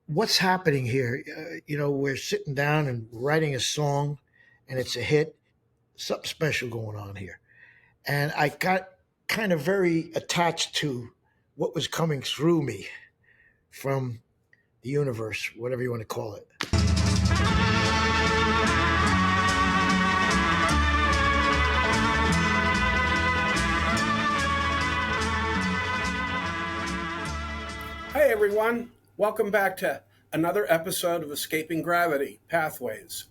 What's happening here? We're sitting down and writing a song, and it's a hit. Something special going on here. And I got kind of very attached to what was coming through me from the universe, whatever you want to call it. Hey everyone, welcome back to another episode of Escaping Gravity Pathways.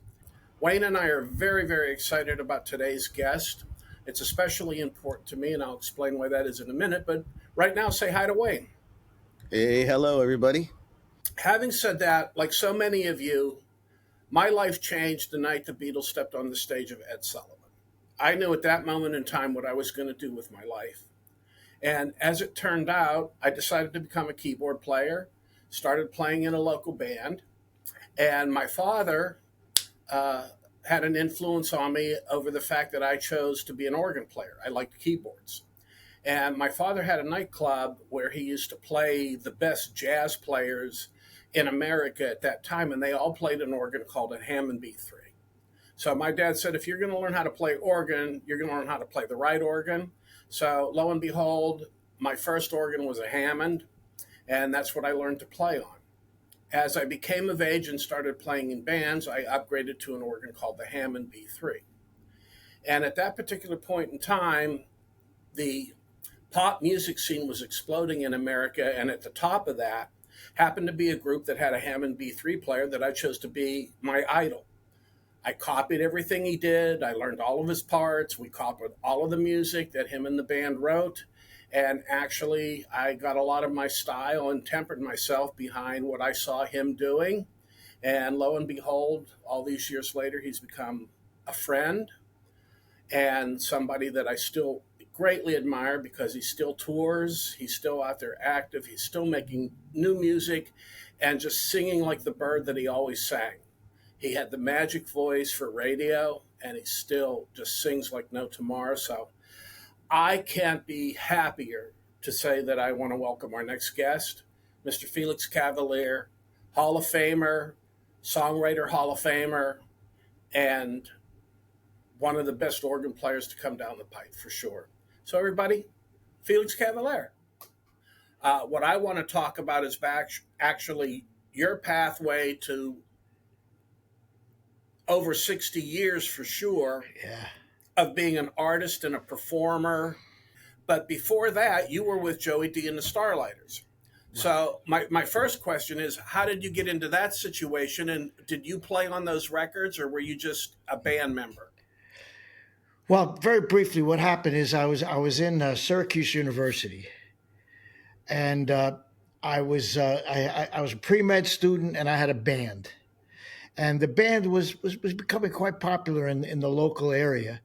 Wayne and I are very, very excited about today's guest. It's especially important to me, and I'll explain why that is in a minute, but right now, say hi to Wayne. Hey, hello, everybody. Having said that, like so many of you, my life changed the night the Beatles stepped on the stage of Ed Sullivan. I knew at that moment in time what I was going to do with my life. And as it turned out, I decided to become a keyboard player, started playing in a local band, and my father had an influence on me over the fact that I chose to be an organ player. I liked keyboards. And my father had a nightclub where he used to play the best jazz players in America at that time, and they all played an organ called a Hammond B3. So my dad said, if you're going to learn how to play organ, you're going to learn how to play the right organ. So lo and behold, my first organ was a Hammond, and that's what I learned to play on. As I became of age and started playing in bands, I upgraded to an organ called the Hammond B3. And at that particular point in time, the pop music scene was exploding in America, and at the top of that happened to be a group that had a Hammond B3 player that I chose to be my idol. I copied everything he did. I learned all of his parts. We copied all of the music that him and the band wrote. And actually, I got a lot of my style and tempered myself behind what I saw him doing. And lo and behold, all these years later, he's become a friend and somebody that I still greatly admire because he still tours, he's still out there active, he's still making new music and just singing like the bird that he always sang. He had the magic voice for radio, and he still just sings like no tomorrow. So I can't be happier to say that I want to welcome our next guest, Mr. Felix Cavaliere, Hall of Famer, songwriter Hall of Famer, and one of the best organ players to come down the pipe for sure. So everybody, Felix Cavaliere. What I want to talk about is actually your pathway to over 60 years for sure Yeah. of being an artist and a performer. But before that, you were with Joey Dee and the Starliters. So my first question is, how did you get into that situation? And did you play on those records or were you just a band member? Well, very briefly, what happened is I was in Syracuse University, and I was a pre med student, and I had a band, and the band was becoming quite popular in the local area.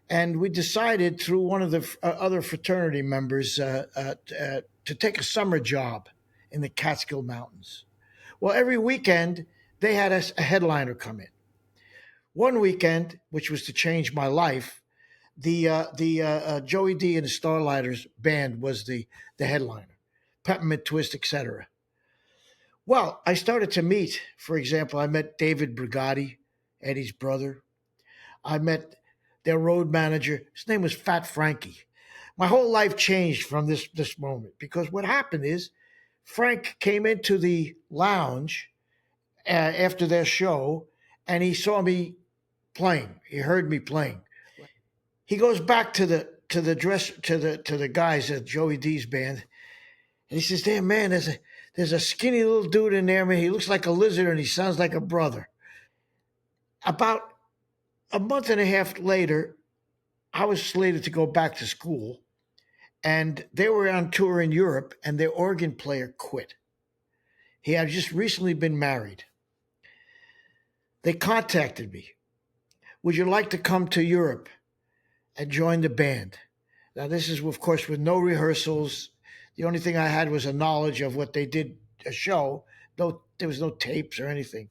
And we decided through one of the other fraternity members to take a summer job in the Catskill Mountains. Well, every weekend they had a headliner come in. One weekend, which was to change my life, the Joey D and the Starlighters band was the headliner, Peppermint Twist, etc. Well, I started to meet, for example, I met David Brigatti, Eddie's brother. I met their road manager. His name was Fat Frankie. My whole life changed from this moment because what happened is Frank came into the lounge after their show and he saw me playing. He heard me playing. He goes back to the guys at Joey D's band and he says, "Damn man, there's a skinny little dude in there, man. He looks like a lizard and he sounds like a brother." About a month and a half later, I was slated to go back to school, and they were on tour in Europe, and their organ player quit. He had just recently been married. They contacted me. Would you like to come to Europe and join the band? Now, this is, of course, with no rehearsals. The only thing I had was a knowledge of what they did a show. No, there was no tapes or anything.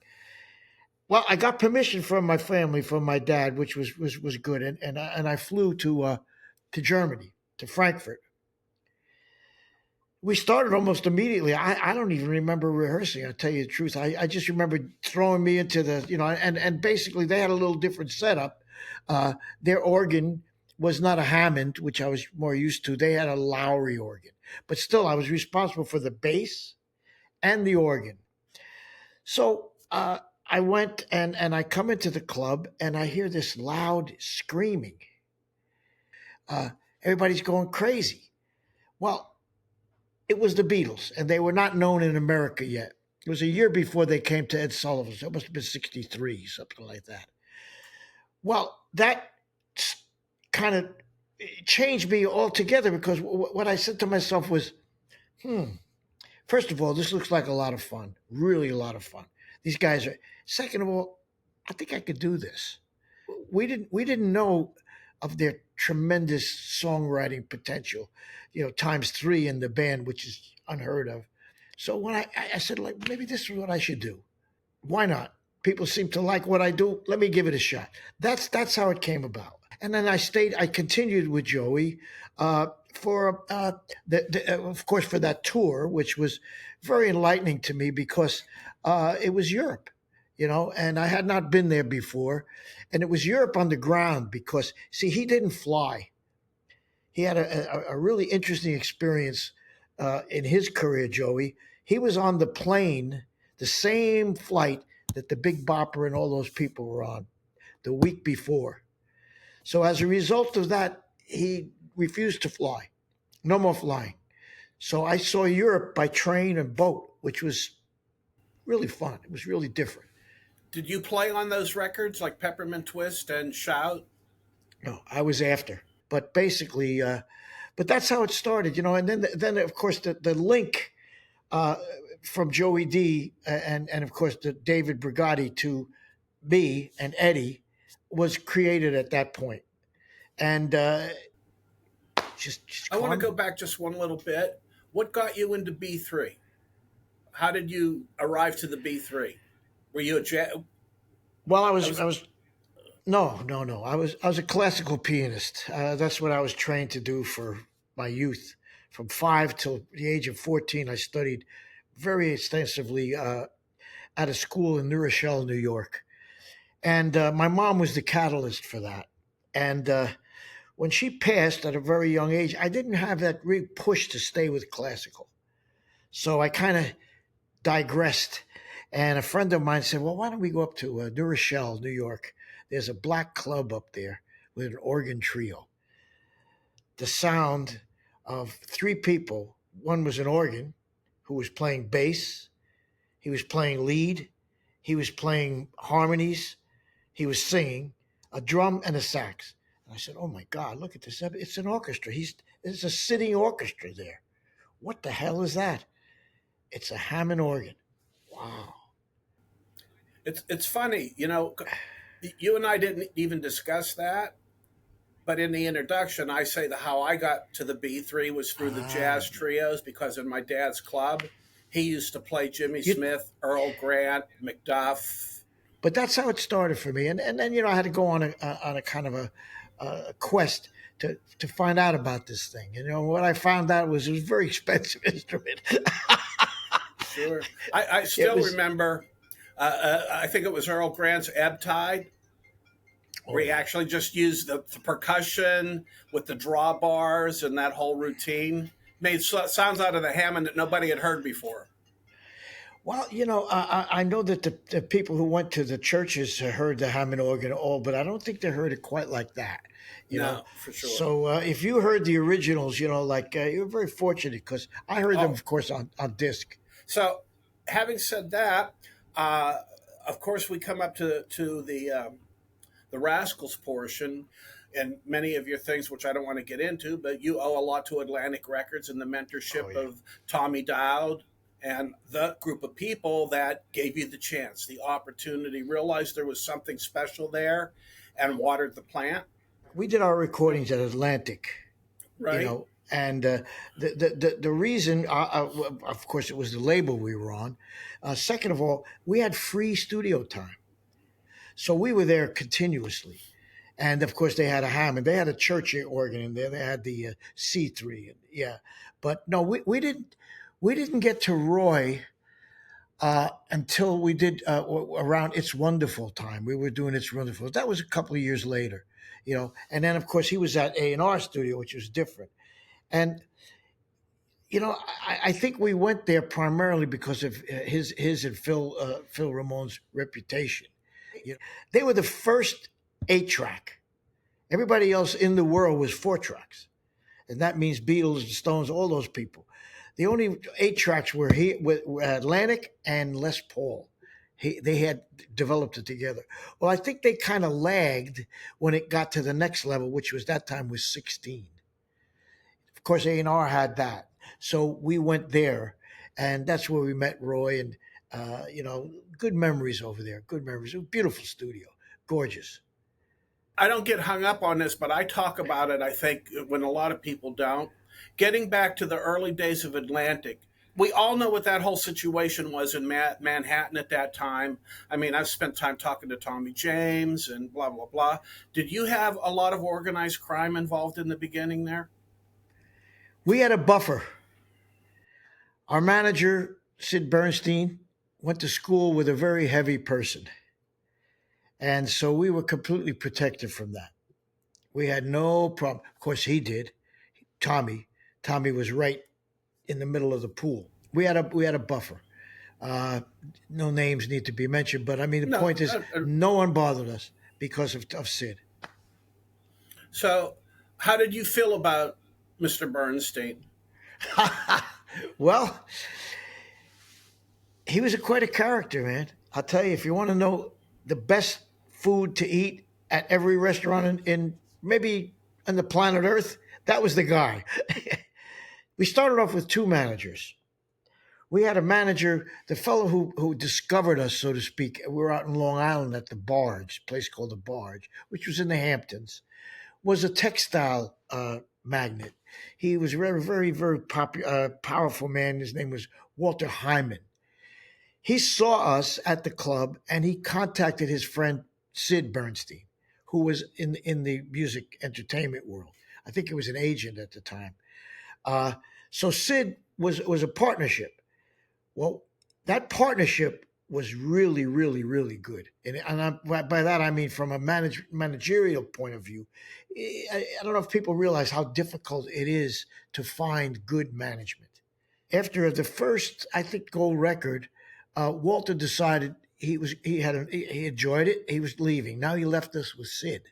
Well, I got permission from my family, from my dad, which was good, and I flew to Germany, to Frankfurt. We started almost immediately. I don't even remember rehearsing. I'll tell you the truth. I just remember throwing me into the, and basically they had a little different setup. Their organ was not a Hammond, which I was more used to. They had a Lowry organ, but still I was responsible for the bass and the organ. So I went and I come into the club and I hear this loud screaming. Uh, Everybody's going crazy. Well, it was the Beatles, and they were not known in America yet. It was a year before they came to Ed Sullivan's. It must have been 63, something like that. Well, that kind of changed me altogether because what I said to myself was, first of all, this looks like a lot of fun, really a lot of fun. These guys are, second of all, I think I could do this. We didn't know of their tremendous songwriting potential, times three in the band, which is unheard of. So when I said, like, maybe this is what I should do. Why not? People seem to like what I do. Let me give it a shot. That's how it came about. And then I continued with Joey for of course, for that tour, which was very enlightening to me because it was Europe, and I had not been there before. And it was Europe on the ground because, see, he didn't fly. He had a really interesting experience in his career, Joey. He was on the plane, the same flight that the Big Bopper and all those people were on the week before. So as a result of that, he refused to fly. No more flying. So I saw Europe by train and boat, which was really fun. It was really different. Did you play on those records like Peppermint Twist and Shout? No, I was after. But basically, but that's how it started, And then of course, the link uh, from Joey Dee and of course the David Brigatti to me and Eddie was created at that point. And just I want to calm. go back just one little bit. What got you into B3? How did you arrive to the B3? Were you a jazz? Well, I was I was no, no, no. I was a classical pianist. That's what I was trained to do for my youth. From 5 till the age of 14, I studied very extensively at a school in New Rochelle, New York. And my mom was the catalyst for that. And when she passed at a very young age, I didn't have that real push to stay with classical. So I kind of digressed. And a friend of mine said, well, why don't we go up to New Rochelle, New York? There's a black club up there with an organ trio. The sound of three people. One was an organ who was playing bass, he was playing lead, he was playing harmonies, he was singing, a drum and a sax. And I said, oh my God, look at this. It's an orchestra. There's a sitting orchestra there. What the hell is that? It's a Hammond organ. Wow. it's funny, you and I didn't even discuss that, but in the introduction, I say that how I got to the B3 was through the Ah, jazz trios because in my dad's club, he used to play Jimmy you, Smith, Earl Grant, McDuff. but that's how it started for me. And then I had to go on a kind of a quest to find out about this thing. What I found out was it was a very expensive instrument. Sure. I It still was. remember, I think it was Earl Grant's Ebb Tide, Oh where he yeah. actually just used the percussion with the drawbars and that whole routine. Made sounds out of the Hammond that nobody had heard before. Well, I know that the people who went to the churches heard the Hammond organ all, but I don't think they heard it quite like that. You know. No, for sure. So if you heard the originals, like you're very fortunate because I heard them, Oh, of course, on disc. so having said that, uh, of course we come up to the Rascals portion, and many of your things, which I don't want to get into, but you owe a lot to Atlantic Records and the Oh mentorship yeah. of Tommy Dowd and the group of people that gave you the chance, the opportunity, realized there was something special there, and watered the plant, We did our recordings at Atlantic, right? and the reason, of course, it was the label we were on. Second of all, we had free studio time, so we were there continuously. And of course, they had a Hammond. They had a church organ in there. They had the C3. Yeah, but no, we didn't get to Roy until we did around It's Wonderful time. We were doing It's Wonderful. That was a couple of years later, you know. And then of course he was at A&R Studio, which was different. And you know, I think we went there primarily because of his and Phil Ramon's reputation. You know, they were the first 8-track. Everybody else in the world was 4 tracks, and that means Beatles, the Stones, all those people. The only 8 tracks were Atlantic and Les Paul. They had developed it together. Well, I think they kind of lagged when it got to the next level, which was that time was 16. Of course, A&R had that, so we went there, and that's where we met Roy. And you know, good memories over there. Good memories. It was a beautiful studio, gorgeous. I don't get hung up on this, but I talk about it, I think, when a lot of people don't. Getting back to the early days of Atlantic, we all know what that whole situation was in Manhattan at that time. I mean, I've spent time talking to Tommy James and blah, blah, blah. Did you have a lot of organized crime involved in the beginning there? We had a buffer. Our manager, Sid Bernstein, went to school with a very heavy person. And so we were completely protected from that. We had no problem. Of course, he did. Tommy. Tommy was right in the middle of the pool. We had a buffer. Uh, no names need to be mentioned, but I mean the No. point is, no one bothered us because of Sid. So, how did you feel about Mr. Bernstein? Well, he was quite a character, man. I'll tell you, if you want to know the best food to eat at every restaurant in maybe on the planet Earth, that was the guy. We started off with 2 managers. We had a manager, the fellow who discovered us, so to speak. We were out in Long Island at the Barge, a place called the Barge, which was in the Hamptons, was a textile magnate. He was a very, very, very powerful man. His name was Walter Hyman. He saw us at the club and he contacted his friend Sid Bernstein, who was in the music entertainment world. I think he was an agent at the time. Uh, so Sid was a partnership. Well, that partnership was really, really, really good. By that, I mean from a managerial point of view. I don't know if people realize how difficult it is to find good management. After the first, I think, gold record, Walter decided he enjoyed it. He was leaving. Now he left us with Sid.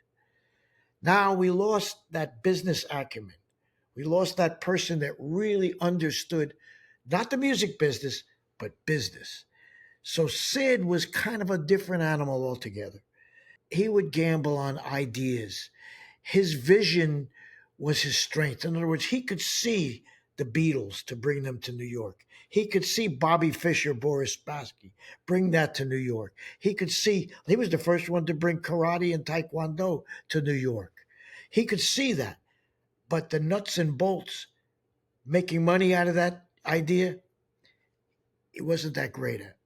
Now we lost that business acumen. We lost that person that really understood not the music business, but business. So Sid was kind of a different animal altogether. He would gamble on ideas. His vision was his strength. In other words, he could see the Beatles to bring them to New York. He could see Bobby Fischer, Boris Spassky, bring that to New York. He was the first one to bring karate and taekwondo to New York. He could see that. But the nuts and bolts, making money out of that idea, it wasn't that great at.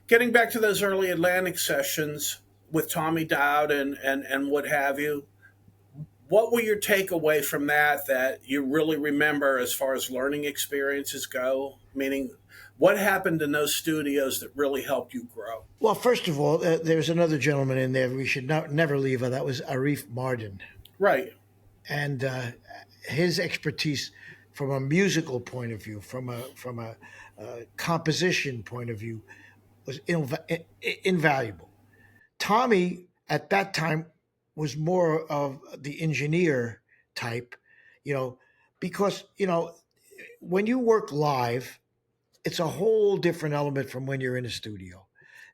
Getting back to those early Atlantic sessions with Tommy Dowd and what have you, what were your takeaway from that you really remember as far as learning experiences go? Meaning, what happened in those studios that really helped you grow? Well, first of all, there's another gentleman in there we should never leave. That was Arif Mardin. Right. And his expertise from a musical point of view, from a composition point of view, was invaluable. Tommy at that time was more of the engineer type, you know, because when you work live, it's a whole different element from when you're in a studio.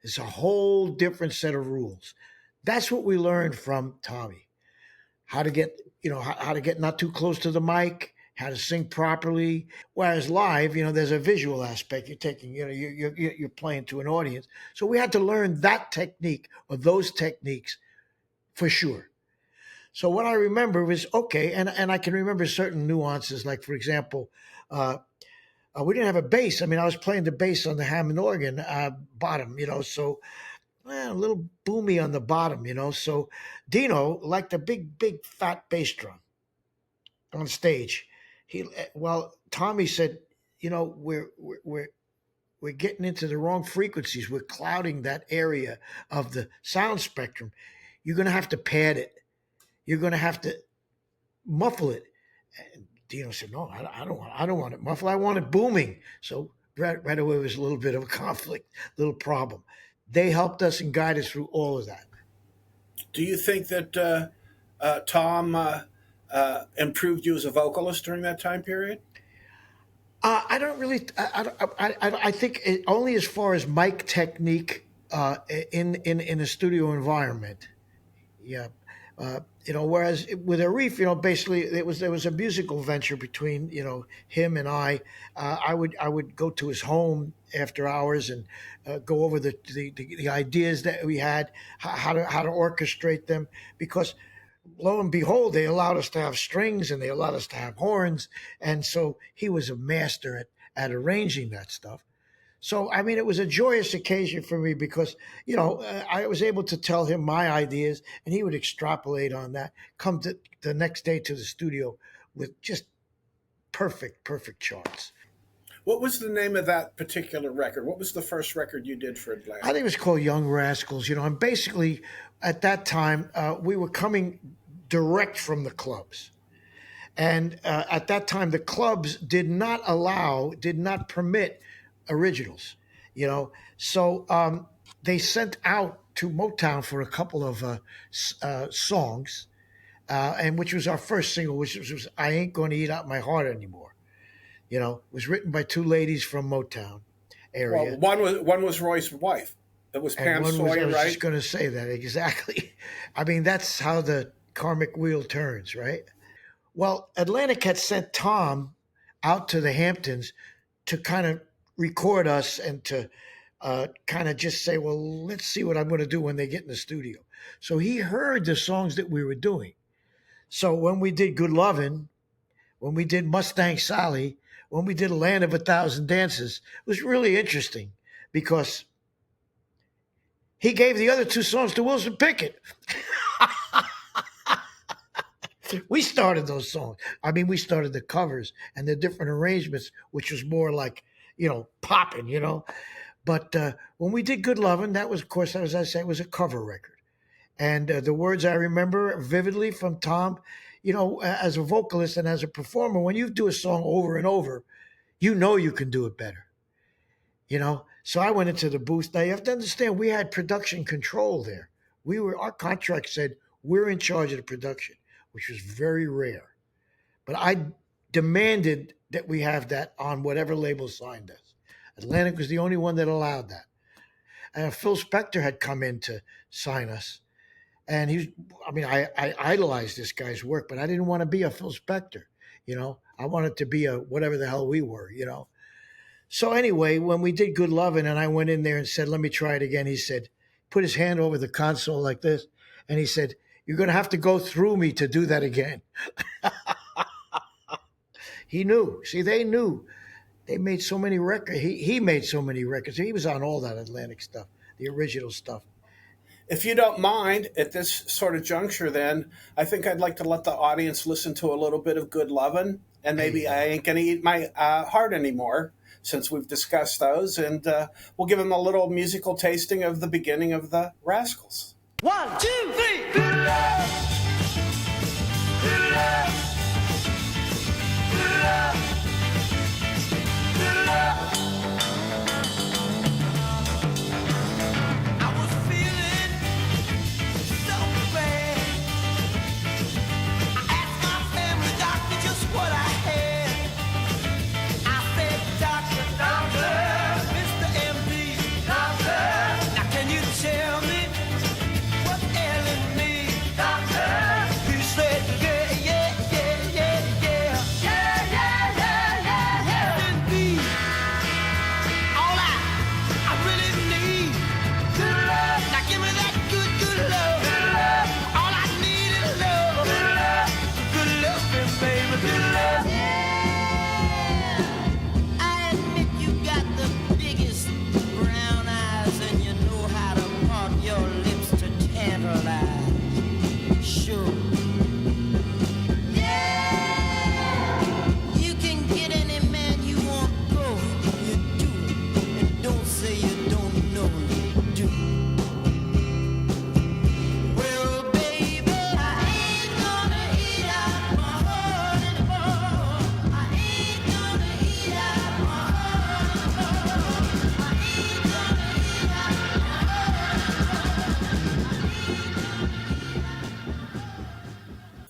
It's a whole different set of rules. That's what we learned from Tommy. How to get, how to get not too close to the mic, how to sing properly. Whereas live, there's a visual aspect. You're taking, you're playing to an audience. So we had to learn that technique or those techniques for sure. So what I remember was okay, and I can remember certain nuances, like for example, we didn't have a bass. I mean, I was playing the bass on the Hammond organ bottom, so a little boomy on the bottom, So Dino liked a big fat bass drum on stage. Well, Tommy said, we're getting into the wrong frequencies. We're clouding that area of the sound spectrum. You're going to have to pad it. You're going to have to muffle it. And Dino said, "No, I don't want it muffled. I want it booming." So right away was a little bit of a conflict, little problem. They helped us and guided us through all of that. Do you think that Tom improved you as a vocalist during that time period? I don't really. I think only as far as mic technique in a studio environment. Yeah. Whereas with Arif, basically there was a musical venture between him and I. I would go to his home after hours and go over the ideas that we had, how to orchestrate them, because lo and behold, they allowed us to have strings and they allowed us to have horns, and so he was a master at arranging that stuff. So, I mean, it was a joyous occasion for me because, I was able to tell him my ideas and he would extrapolate on that, come to the next day to the studio with just perfect charts. What was the name of that particular record? What was the first record you did for I Atlantic? think it was called Young Rascals, and basically at that time, we were coming direct from the clubs. And at that time, the clubs did not permit originals, So they sent out to Motown for a couple of songs, and which was our first single, which was "I Ain't Gonna Eat Out My Heart Anymore." It was written by two ladies from Motown area. Well, one was Roy's wife. It was Pam Sawyer, I was right? just going to say that exactly. I mean, that's how the karmic wheel turns, right? Well, Atlantic had sent Tom out to the Hamptons to kind of record us and to kind of just say, well, let's see what I'm going to do when they get in the studio. So he heard the songs that we were doing. So when we did Good Lovin', when we did Mustang Sally, when we did Land of a Thousand Dances, it was really interesting because he gave the other two songs to Wilson Pickett. We started those songs. I mean, we started the covers and the different arrangements, which was more like, popping. But when we did Good Lovin', that was, of course, as I say, it was a cover record. And the words I remember vividly from Tom, as a vocalist and as a performer, when you do a song over and over, you can do it better. So I went into the booth. Now you have to understand, we had production control there. Our contract said we're in charge of the production, which was very rare. But I demanded that we have that on whatever label signed us. Atlantic was the only one that allowed that. And Phil Spector had come in to sign us. And I idolized this guy's work, but I didn't want to be a Phil Spector. I wanted to be a whatever the hell we were, So anyway, when we did Good Lovin' and I went in there and said, let me try it again, he said, put his hand over the console like this. And he said, you're going to have to go through me to do that again. He knew. See, they knew. They made so many records. He made so many records. He was on all that Atlantic stuff, the original stuff. If you don't mind, at this sort of juncture, then I think I'd like to let the audience listen to a little bit of Good Lovin', and maybe I Ain't Gonna Eat My Heart Anymore, since we've discussed those, and we'll give them a little musical tasting of the beginning of the Rascals. 1, 2, 3. Good love. Good love. Good love. Good love. I was feeling so bad. I asked my family doctor just what I had. I said, doctor, Mr. MD, doctor, now can you tell me what's ailing me, doctor? He said, yeah, yeah, yeah.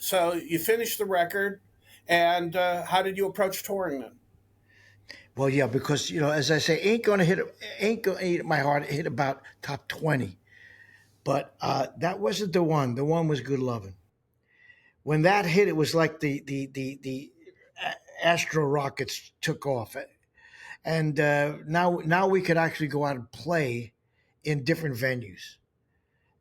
So you finished the record, and how did you approach touring then? Well, yeah, because as I say, ain't gonna hit my heart. It hit about top 20, but that wasn't the one. The one was Good Lovin'. When that hit, it was like the Astro rockets took off, and now we could actually go out and play in different venues,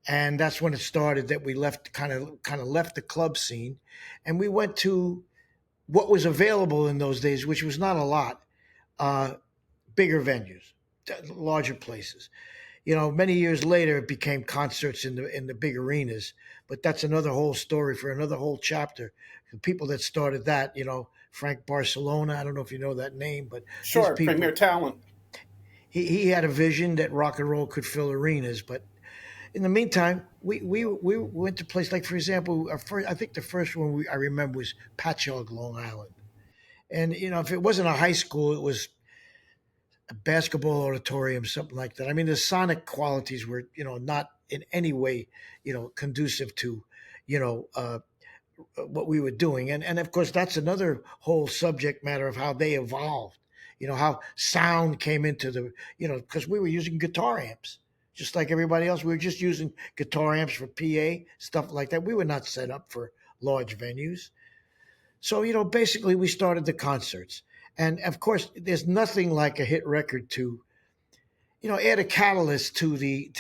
and that's when it started. That we left kind of left the club scene, and we went to what was available in those days, which was not a lot. Uh, Bigger venues, larger places. Many years later, it became concerts in the big arenas. But that's another whole story for another whole chapter. The people that started that, Frank Barcelona. I don't know if you know that name, but his Sure, people. Premier Talent. He had a vision that rock and roll could fill arenas. But in the meantime, we went to places like, for example, I think the first one I remember was Patchogue, Long Island. And if it wasn't a high school, it was a basketball auditorium, something like that. I mean, the sonic qualities were, not in any way, conducive to, you know, uh, what we were doing. And of course, that's another whole subject matter of how they evolved. How sound came into because we were using guitar amps, just like everybody else. We were just using guitar amps for PA stuff like that. We were not set up for large venues. So, basically we started the concerts. And of course, there's nothing like a hit record to, add a catalyst to the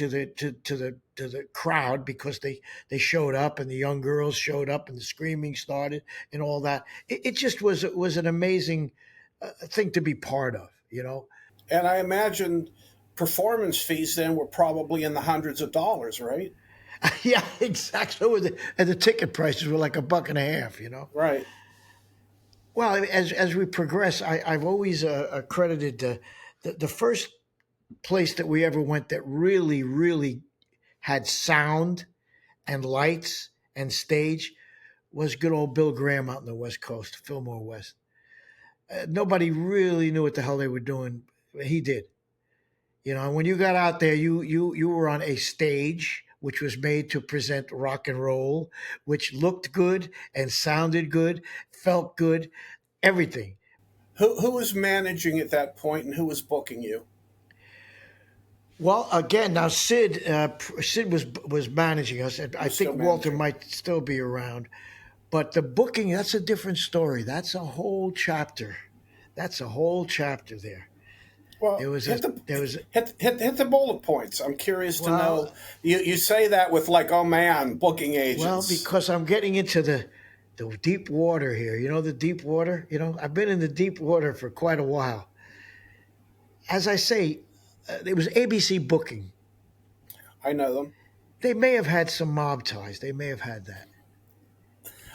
crowd, because they showed up and the young girls showed up and the screaming started and all that. It just was an amazing thing to be part of. And I imagine performance fees then were probably in the hundreds of dollars, right? Yeah, exactly. And the ticket prices were like $1.50. Right. Well, as we progress, I've always accredited the first place that we ever went that really, really had sound and lights and stage was good old Bill Graham out in the West Coast, Fillmore West. Nobody really knew what the hell they were doing. He did. And when you got out there, you were on a stage which was made to present rock and roll, which looked good and sounded good, felt good, everything. Who was managing at that point, and who was booking you? Well, again, now Sid was managing us. And I Was still think Walter managing. might still be around, but the booking, that's a different story. That's a whole chapter. That's a whole chapter there. Well, There was a hit the there was hit the bullet points. I'm curious to know. well You say that with like, oh man, booking well agents. because I'm getting into the deep water here. The deep water. I've been in the deep water for quite a while. As I say, it was ABC booking. I know them. They may have had some mob ties. They may have had that.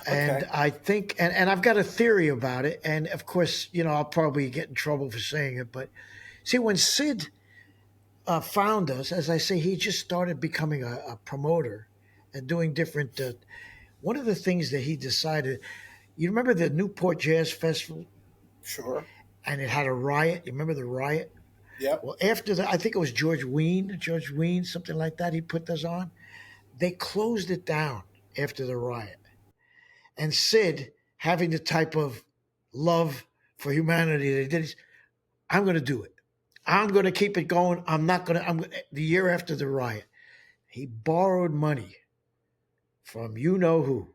And Okay. I think, and I've got a theory about it. And of course, I'll probably get in trouble for saying it. But see, when Sid found us, as I say, he just started becoming a promoter and doing different. One of the things that he decided, you remember the Newport Jazz Festival, Sure. and it had a riot. You remember the riot? Yep. Well, after that, I think it was George Wein, something like that. He put those on. They closed it down after the riot. And Sid, having the type of love for humanity that he did, I'm going to do it. I'm going to keep it going. I'm not going to. The year after the riot, he borrowed money from you know who,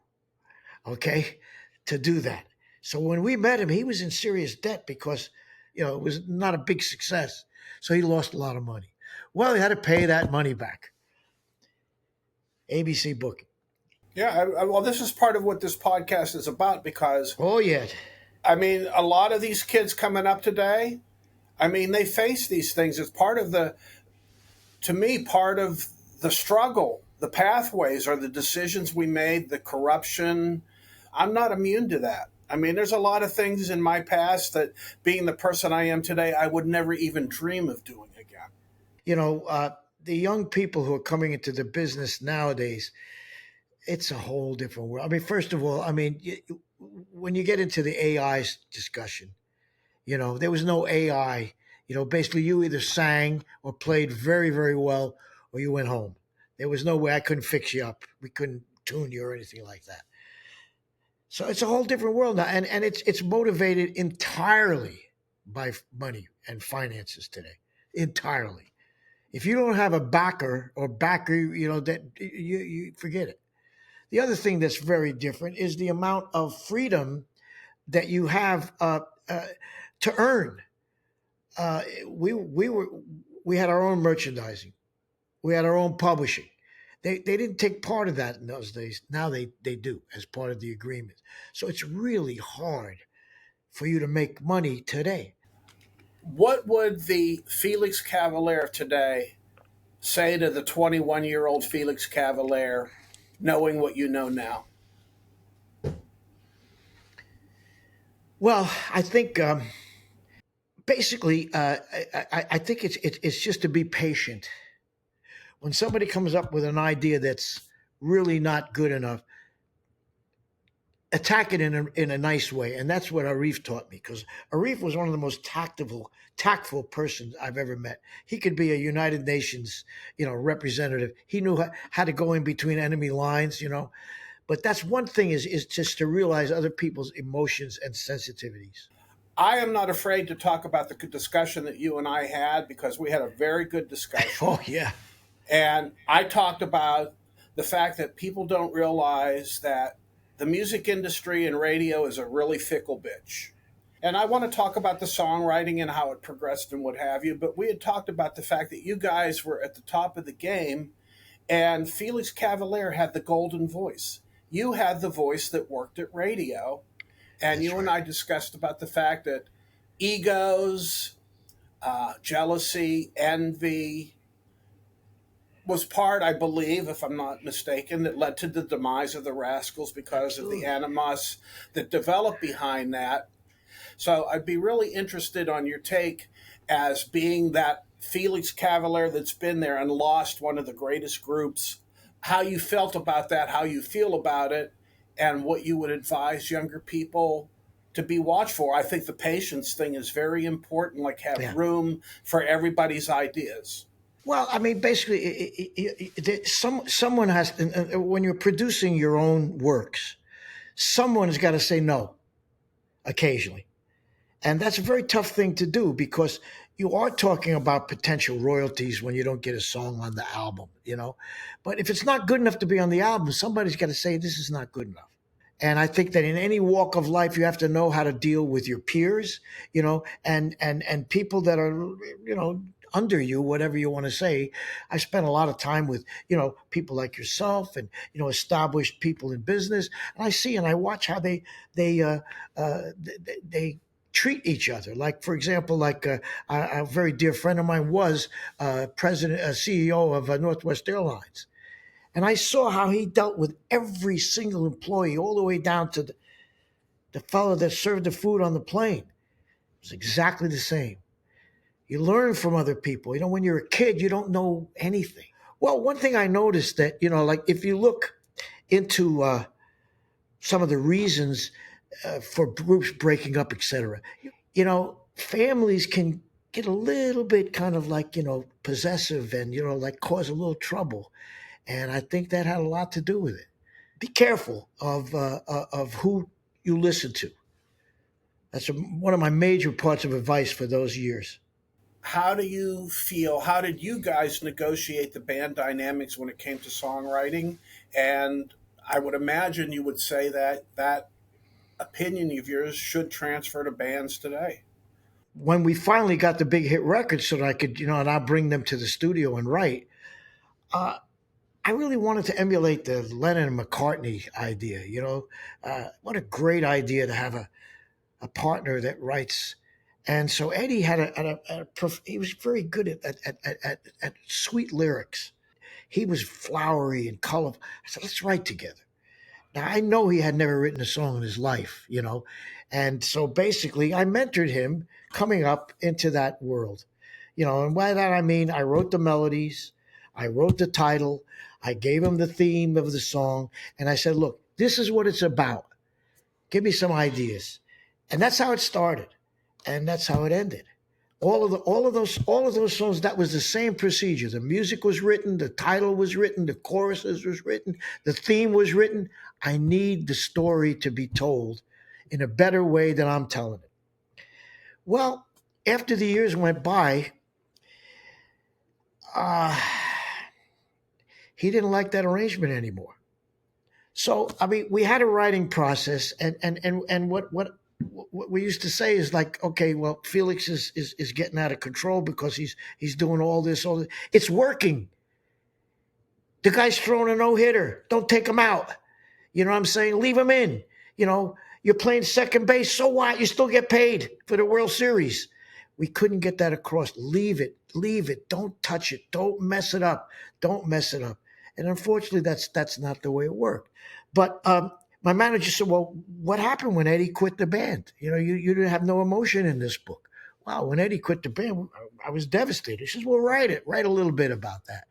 okay, to do that. So when we met him, he was in serious debt because, it was not a big success. So he lost a lot of money. Well, he had to pay that money back. ABC booking. Yeah. Well, this is part of what this podcast is about, because Oh, yeah. I mean, a lot of these kids coming up today, I mean, they face these things. It's part of to me, part of the struggle. The pathways are the decisions we made, the corruption. I'm not immune to that. I mean, there's a lot of things in my past that, being the person I am today, I would never even dream of doing again. The young people who are coming into the business nowadays, it's a whole different world. I mean, first of all, when you get into the AI discussion, there was no AI. Basically, you either sang or played very, very well, or you went home. There was no way I couldn't fix you up. We couldn't tune you or anything like that. So it's a whole different world now, and it's motivated entirely by money and finances today, entirely. If you don't have a backer or backer, that you forget it. The other thing that's very different is the amount of freedom that you have to earn. We had our own merchandising, we had our own publishing. They didn't take part of that in those days. Now they do as part of the agreement. So it's really hard for you to make money today. What would the Felix Cavaliere today say to the 21-year-old Felix Cavaliere, knowing what you know now? Well, I think basically, I think it's just to be patient. When somebody comes up with an idea that's really not good enough, attack it in a nice way, and that's what Arif taught me. Because Arif was one of the most tactful persons I've ever met. He could be a United Nations, representative. He knew how to go in between enemy lines, But that's one thing is just to realize other people's emotions and sensitivities. I am not afraid to talk about the discussion that you and I had because we had a very good discussion. Oh yeah, And I talked about the fact that people don't realize that the music industry and radio is a really fickle bitch. And I want to talk about the songwriting and how it progressed and what have you. But we had talked about the fact that you guys were at the top of the game, and Felix Cavaliere had the golden voice. You had the voice that worked at radio. And that's you and right. I discussed about the fact that egos, jealousy, envy was part, I believe, if I'm not mistaken, that led to the demise of the Rascals because of the Absolutely. animus that developed behind that. So I'd be really interested on your take as being that Felix Cavaliere that's been there and lost one of the greatest groups, how you felt about that, how you feel about it, and what you would advise younger people to be watchful for. I think the patience thing is very important, like have Yeah. room for everybody's ideas. Well, I mean, basically, someone has, when you're producing your own works, someone has got to say no occasionally. And that's a very tough thing to do because you are talking about potential royalties when you don't get a song on the album. But if it's not good enough to be on the album, somebody's got to say this is not good enough. And I think that in any walk of life, you have to know how to deal with your peers, and people that are, under you, whatever you want to say. I spent a lot of time with, people like yourself and, established people in business. And I see and I watch how they, they treat each other. Like, for example, like a very dear friend of mine was CEO of Northwest Airlines. And I saw how he dealt with every single employee, all the way down to the fellow that served the food on the plane. It was exactly the same. You learn from other people. When you're a kid, you don't know anything. Well, one thing I noticed that, like if you look into some of the reasons for groups breaking up, etc., families can get a little bit kind of like, possessive and, like cause a little trouble. And I think that had a lot to do with it. Be careful of who you listen to. That's one of my major parts of advice for those years. How do you feel? How did you guys negotiate the band dynamics when it came to songwriting? And I would imagine you would say that that opinion of yours should transfer to bands today. When we finally got the big hit records so that I could, and I'll bring them to the studio and write, uh, I really wanted to emulate the Lennon and McCartney idea. What a great idea to have a partner that writes. And so Eddie he was very good at sweet lyrics. He was flowery and colorful. I said, let's write together. Now I know he had never written a song in his life. And so basically I mentored him coming up into that world. And by that I mean I wrote the melodies, I wrote the title, I gave him the theme of the song, and I said, look, this is what it's about. Give me some ideas. And that's how it started. And that's how it ended. All of those songs, that was the same procedure. The music was written, the title was written, the choruses was written, the theme was written. I need the story to be told in a better way than I'm telling it. Well, after the years went by, uh, he didn't like that arrangement anymore. So I mean, we had a writing process, and what we used to say is like, okay, well, Felix is getting out of control because he's doing all this. It's working. The guy's throwing a no hitter. Don't take him out. You know what I'm saying? Leave him in. You know, you're playing second base. So what? You still get paid for the World Series. We couldn't get that across. Leave it. Leave it. Don't touch it. Don't mess it up. Don't mess it up. And unfortunately, that's not the way it worked. But my manager said, "Well, what happened when Eddie quit the band? You know, you didn't have no emotion in this book." Wow, when Eddie quit the band, I was devastated. He says, "Well, write it. Write a little bit about that."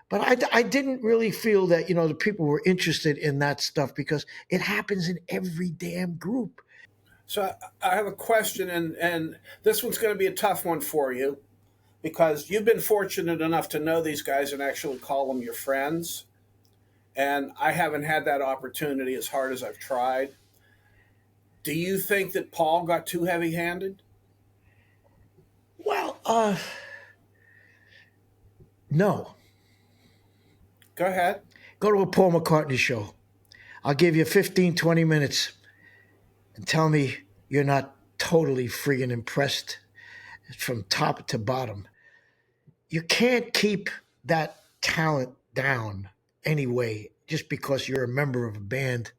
But I didn't really feel that, the people were interested in that stuff because it happens in every damn group. So I have a question, and this one's going to be a tough one for you because you've been fortunate enough to know these guys and actually call them your friends. And I haven't had that opportunity as hard as I've tried. Do you think that Paul got too heavy handed? Well, no. Go ahead. Go to a Paul McCartney show. I'll give you 15, 20 minutes and tell me you're not totally friggin' impressed from top to bottom. You can't keep that talent down anyway just because you're a member of a band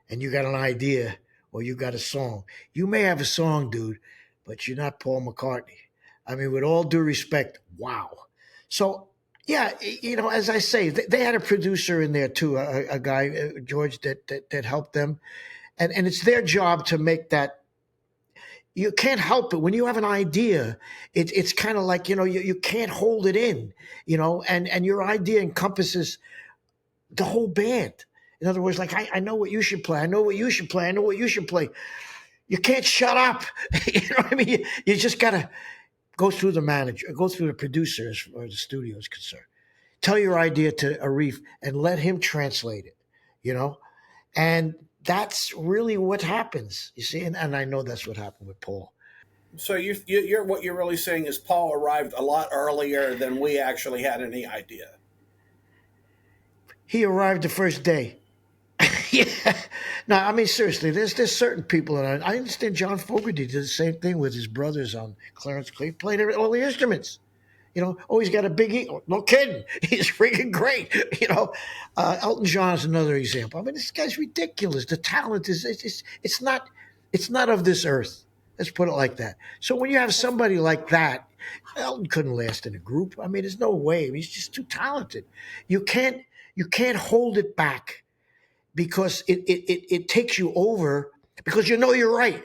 and you got an idea or you got a song. You may have a song, dude, but you're not Paul McCartney. I mean, with all due respect, wow. So, yeah, as I say, they had a producer in there too, a guy, George, that helped them. And it's their job to make that. You can't help it. When you have an idea, it's kind of like, you can't hold it in, and your idea encompasses the whole band. In other words, like, I know what you should play. I know what you should play. I know what you should play. You can't shut up. You know what I mean? You just got to go through the manager, go through the producer as far as the studio is concerned. Tell your idea to Arif and let him translate it, And that's really what happens, you see? And I know that's what happened with Paul. So you're what you're really saying is Paul arrived a lot earlier than we actually had any idea. He arrived the first day. Yeah. No, I mean, seriously, there's certain people, and I understand John Fogerty did the same thing with his brothers on Clarence Clay, played all the instruments. He's got a big ego. No kidding. He's freaking great. Elton John is another example. I mean, this guy's ridiculous. The talent it's not of this earth. Let's put it like that. So when you have somebody like that, Elton couldn't last in a group. I mean, there's no way. I mean, he's just too talented. You can't hold it back because it takes you over because you're right.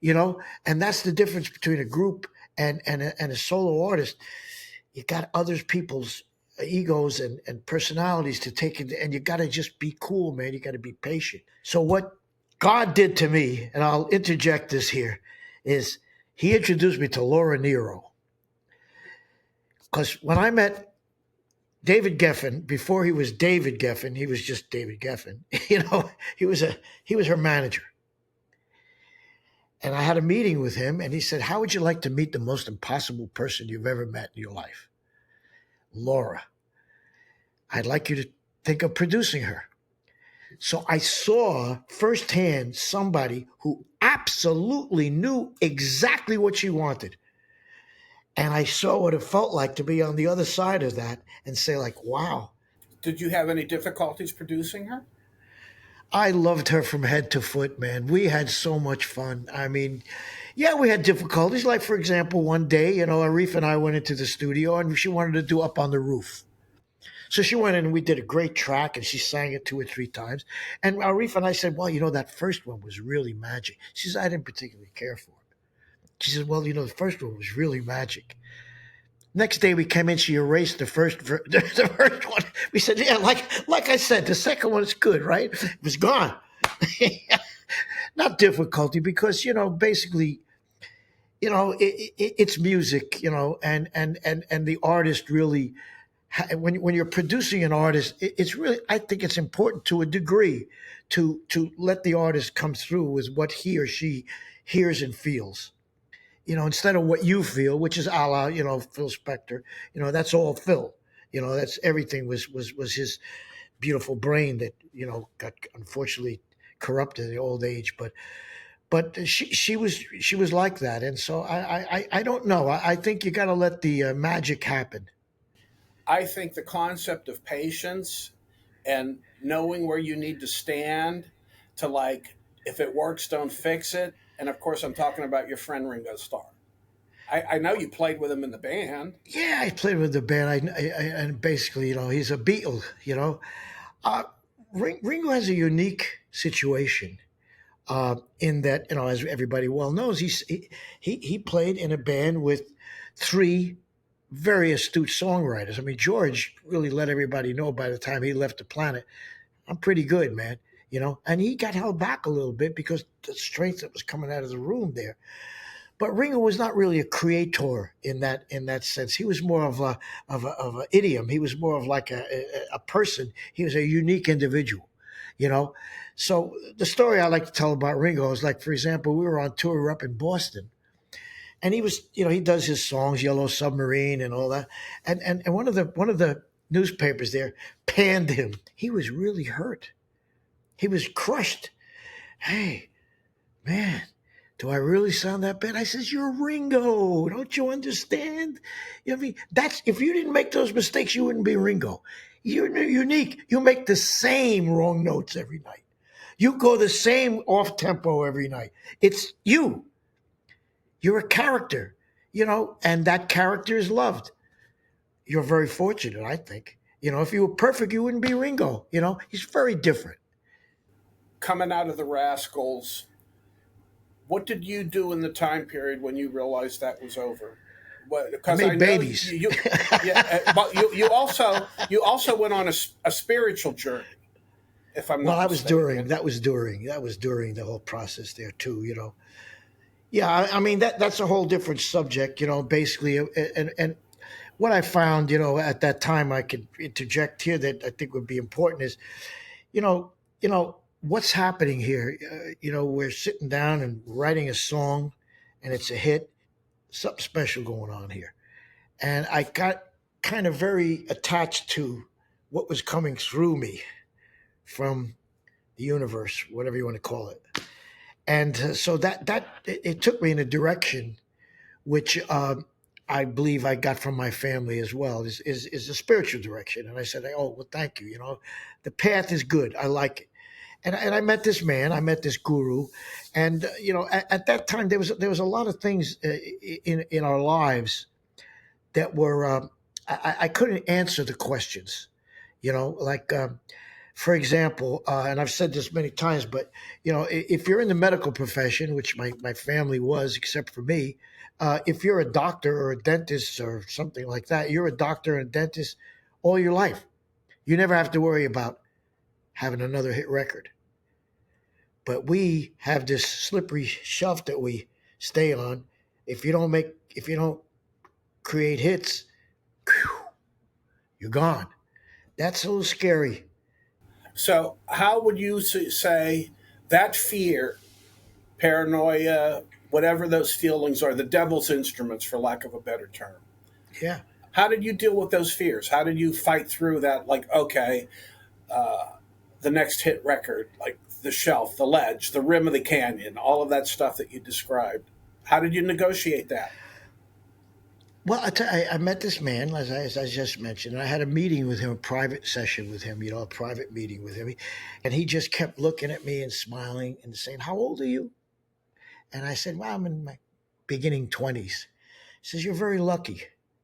And that's the difference between a group and a solo artist. You got other people's egos and personalities to take it, and you got to just be cool, man. You got to be patient. So what God did to me, and I'll interject this here, is he introduced me to Laura Nero. Because when I met David Geffen, before he was David Geffen, he was just David Geffen. He was her manager. And I had a meeting with him, and he said, "How would you like to meet the most impossible person you've ever met in your life? Laura. I'd like you to think of producing her." So I saw firsthand somebody who absolutely knew exactly what she wanted. And I saw what it felt like to be on the other side of that and say, like, wow. Did you have any difficulties producing her? I loved her from head to foot, man. We had so much fun. I mean, yeah, we had difficulties. Like, for example, one day, Arif and I went into the studio and she wanted to do Up on the Roof. So she went in and we did a great track and she sang it 2 or 3 times. And Arif and I said, well, that first one was really magic. She says, I didn't particularly care for it. She says, well, the first one was really magic. Next day we came in, she erased the first one. We said, yeah, like I said, the second one is good, right? It was gone. Not difficulty because, basically it's music, and the artist really, when you're producing an artist, it's really, I think it's important to a degree to let the artist come through with what he or she hears and feels. Instead of what you feel, which is a la, Phil Spector. That's all Phil. That's everything was his beautiful brain that got unfortunately corrupted in old age. But she was like that, and so I don't know. I think you got to let the magic happen. I think the concept of patience and knowing where you need to stand to, like, if it works, don't fix it. And of course, I'm talking about your friend Ringo Starr. I know you played with him in the band. Yeah, I played with the band. And basically, he's a Beatle. Uh, Ringo has a unique situation in that, as everybody well knows, he played in a band with three very astute songwriters. I mean, George really let everybody know by the time he left the planet, I'm pretty good, man. And he got held back a little bit because the strength that was coming out of the room there. But Ringo was not really a creator in that sense. He was more of a idiom. He was more of like a person. He was a unique individual, you know. So the story I like to tell about Ringo is, like, for example, we were on tour, we were up in Boston, and he was, he does his songs, Yellow Submarine and all that, and one of the newspapers there panned him. He was really hurt. He was crushed. Hey, man, do I really sound that bad? I says, you're Ringo. Don't you understand? I mean, that's, if you didn't make those mistakes, you wouldn't be Ringo. You're unique. You make the same wrong notes every night. You go the same off tempo every night. It's you. You're a character, and that character is loved. You're very fortunate, I think. If you were perfect, you wouldn't be Ringo. He's very different. Coming out of the Rascals, what did you do in the time period when you realized that was over? I Because I made know babies. yeah, but you also went on a spiritual journey, if I'm Well, not I was during mistaken. that was during the whole process there too. Yeah, I mean that's a whole different subject. Basically, and what I found, at that time, I could interject here that I think would be important is, you know, what's happening here. We're sitting down and writing a song, and it's a hit. Something special going on here, and I got kind of very attached to what was coming through me from the universe, whatever you want to call it. And so that it took me in a direction which I believe I got from my family as well, is a spiritual direction. And I said, oh well, thank you. The path is good. I like it. And I met this man. I met this guru, and at that time there was a lot of things in our lives that were I couldn't answer the questions. Like. For example, and I've said this many times, but if you're in the medical profession, which my family was, except for me, if you're a doctor or a dentist or something like that, you're a doctor and a dentist all your life. You never have to worry about having another hit record. But we have this slippery shelf that we stay on. If you don't create hits, you're gone. That's a little scary. So, how would you say that fear, paranoia, whatever those feelings are, the devil's instruments, for lack of a better term? Yeah. How did you deal with those fears? How did you fight through that? Like, okay, the next hit record, like the shelf, the ledge, the rim of the canyon, all of that stuff that you described. How did you negotiate that? Well, I met this man, as I just mentioned, and I had a meeting with him, a private session with him, a private meeting with him. And he just kept looking at me and smiling and saying, how old are you? And I said, well, I'm in my beginning 20s. He says, you're very lucky.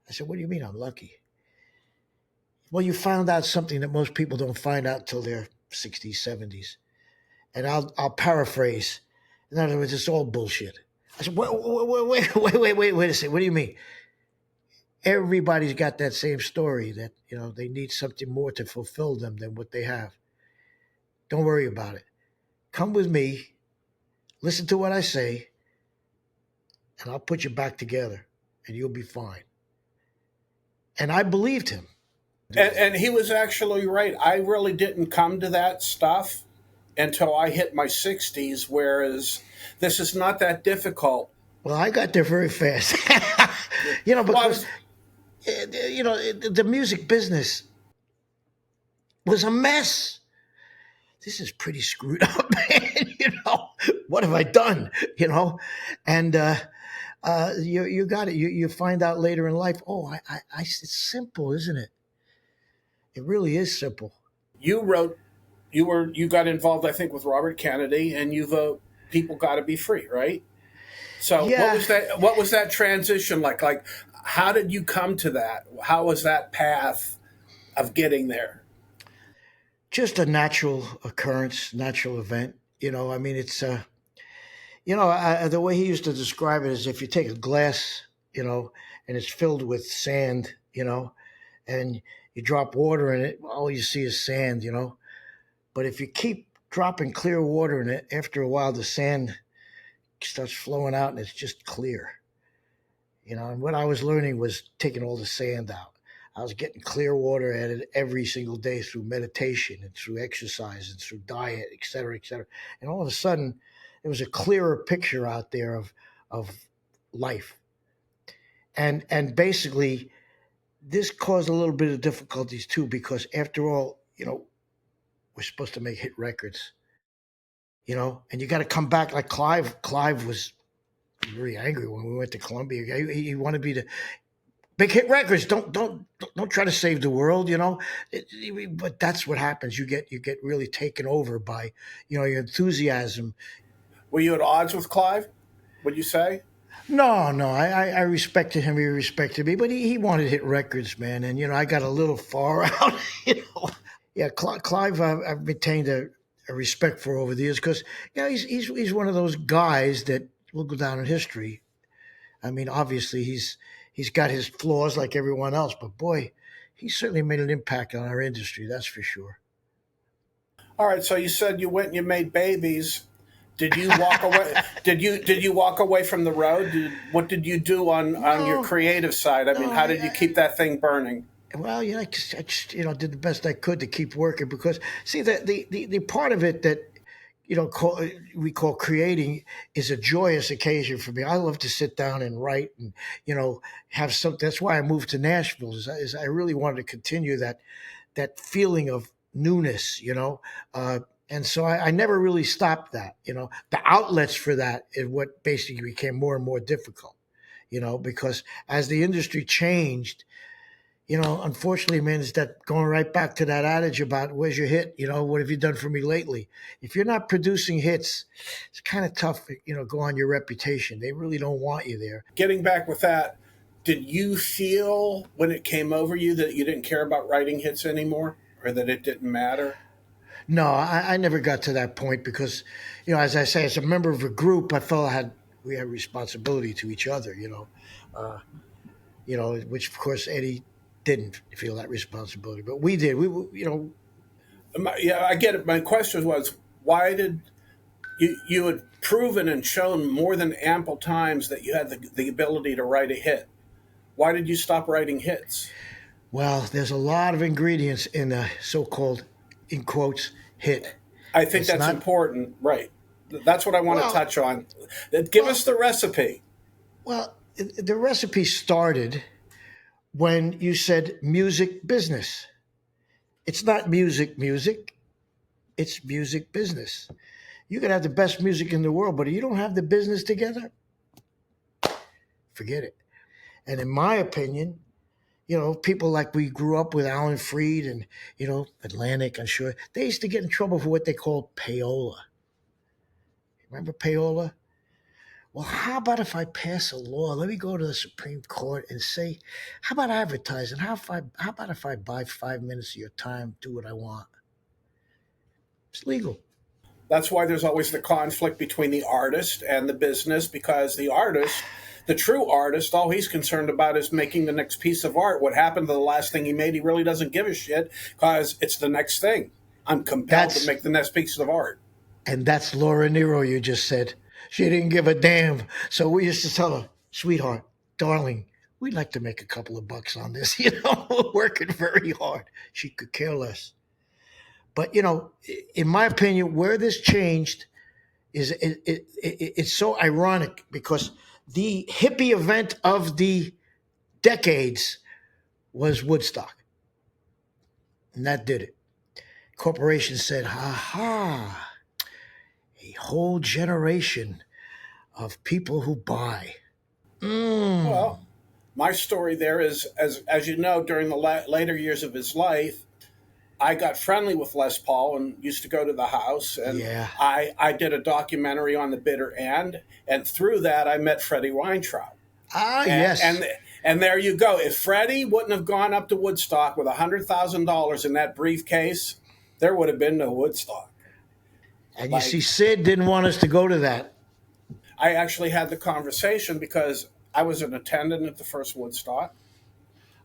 I said, what do you mean I'm lucky? Well, you found out something that most people don't find out till they're 60s, 70s. And I'll paraphrase. In other words, it's all bullshit. I said, wait a second. What do you mean? Everybody's got that same story that they need something more to fulfill them than what they have. Don't worry about it. Come with me, listen to what I say, and I'll put you back together, and you'll be fine. And I believed him. And he was actually right. I really didn't come to that stuff until I hit my 60s, whereas this is not that difficult. Well, I got there very fast. Because the music business was a mess. This is pretty screwed up, man. What have I done? And you got it. You find out later in life. Oh, it's simple, isn't it? It really is simple. You got involved, I think, with Robert Kennedy, and you vote people got to be free, right? So Yeah. what was that transition like? Like, how did you come to that? How was that path of getting there? Just a natural occurrence, natural event. I mean, it's the way he used to describe it is if you take a glass, and it's filled with sand, and you drop water in it, all you see is sand, But if you keep dropping clear water in it, after a while the sand starts flowing out and it's just clear. And what I was learning was taking all the sand out. I was getting clear water added every single day through meditation and through exercise and through diet, et cetera, et cetera. And all of a sudden, there was a clearer picture out there of life. And basically, this caused a little bit of difficulties too, because after all, we're supposed to make hit records, and you got to come back like Clive. Clive was very angry when we went to Columbia. He wanted me to big hit records. Don't try to save the world, But that's what happens. You get really taken over by, your enthusiasm. Were you at odds with Clive? Would you say? No. I respected him. He respected me, but he wanted hit records, man. And I got a little far out. Yeah, Clive, I've maintained a respect for over the years because he's one of those guys that will go down in history. I mean, obviously he's got his flaws like everyone else, but boy, he certainly made an impact on our industry. That's for sure. All right. So you said you went and you made babies. Did you walk away? Did you walk away from the road? What did you do on your creative side? I mean, how did you keep that thing burning? Well, I just did the best I could to keep working because see the part of it that we call creating is a joyous occasion for me. I love to sit down and write and have something. That's why I moved to Nashville. Is I really wanted to continue that feeling of newness, and so I never really stopped that. The outlets for that is what basically became more and more difficult. Because as the industry changed. Unfortunately, man, it's that going right back to that adage about where's your hit? What have you done for me lately? If you're not producing hits, it's kind of tough, go on your reputation. They really don't want you there. Getting back with that, did you feel when it came over you that you didn't care about writing hits anymore or that it didn't matter? No, I never got to that point because, as I say, as a member of a group, I felt we had responsibility to each other, which of course Eddie didn't feel that responsibility, but we did. Yeah, I get it. My question was, why did you had proven and shown more than ample times that you had the ability to write a hit. Why did you stop writing hits? Well, there's a lot of ingredients in a so-called, in quotes, hit. I think that's important, right? That's what I want to touch on. Give us the recipe. Well, the recipe started when you said music business. It's not music, it's music business. You can have the best music in the world, but if you don't have the business together, forget it. And in my opinion, people like we grew up with Alan Freed and, Atlantic, I'm sure, they used to get in trouble for what they called payola. Remember payola? Well, how about if I pass a law? Let me go to the Supreme Court and say, how about advertising? How about if I buy 5 minutes of your time, do what I want? It's legal. That's why there's always the conflict between the artist and the business, because the artist, the true artist, all he's concerned about is making the next piece of art. What happened to the last thing he made, he really doesn't give a shit because it's the next thing. I'm compelled to make the next piece of art. And that's Laura Nero, you just said. She didn't give a damn. So we used to tell her, sweetheart, darling, we'd like to make a couple of bucks on this, working very hard. She could care less. But, in my opinion, where this changed is it's so ironic because the hippie event of the decades was Woodstock. And that did it. Corporations said, ha ha, a whole generation of people who buy. Mm. Well, my story there is, as you know, during the later years of his life, I got friendly with Les Paul and used to go to the house, and Yeah. I did a documentary on the bitter end, and through that I met Freddie Weintraub. Ah, And, yes. and there you go. If Freddie wouldn't have gone up to Woodstock with $100,000 in that briefcase, there would have been no Woodstock. And you Like, see, Sid didn't want us to go to that. I actually had the conversation because I was an attendant at the first Woodstock.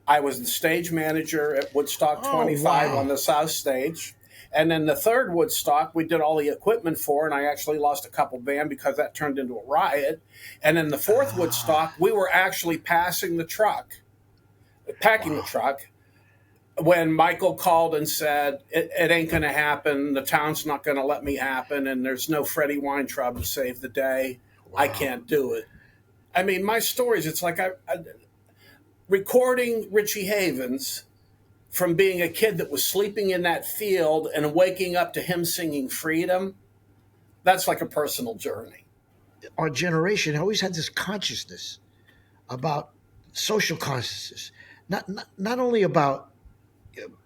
I was the stage manager at Woodstock Oh, 25 wow. on the South Stage. And then the third Woodstock, we did all the equipment for, and I actually lost a couple band because that turned into a riot. And then the fourth Woodstock, we were actually packing the truck, when Michael called and said, it ain't going to happen. The town's not going to let me happen, and there's no Freddie Weintraub to save the day. I can't do it. I mean, my stories, it's like I recording Richie Havens from being a kid that was sleeping in that field and waking up to him singing Freedom. That's like a personal journey. Our generation always had this consciousness about social consciousness, not only about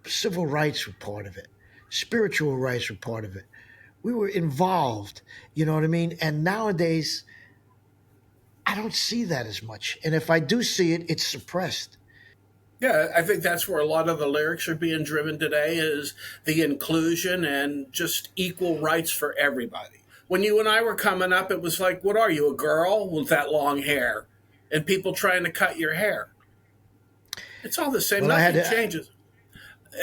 civil rights were part of it, spiritual rights were part of it. We were involved, you know what I mean? And nowadays, I don't see that as much. And if I do see it, it's suppressed. Yeah, I think that's where a lot of the lyrics are being driven today is the inclusion and just equal rights for everybody. When you and I were coming up, it was like, what are you, a girl with that long hair? And people trying to cut your hair. It's all the same. Well, Nothing changes.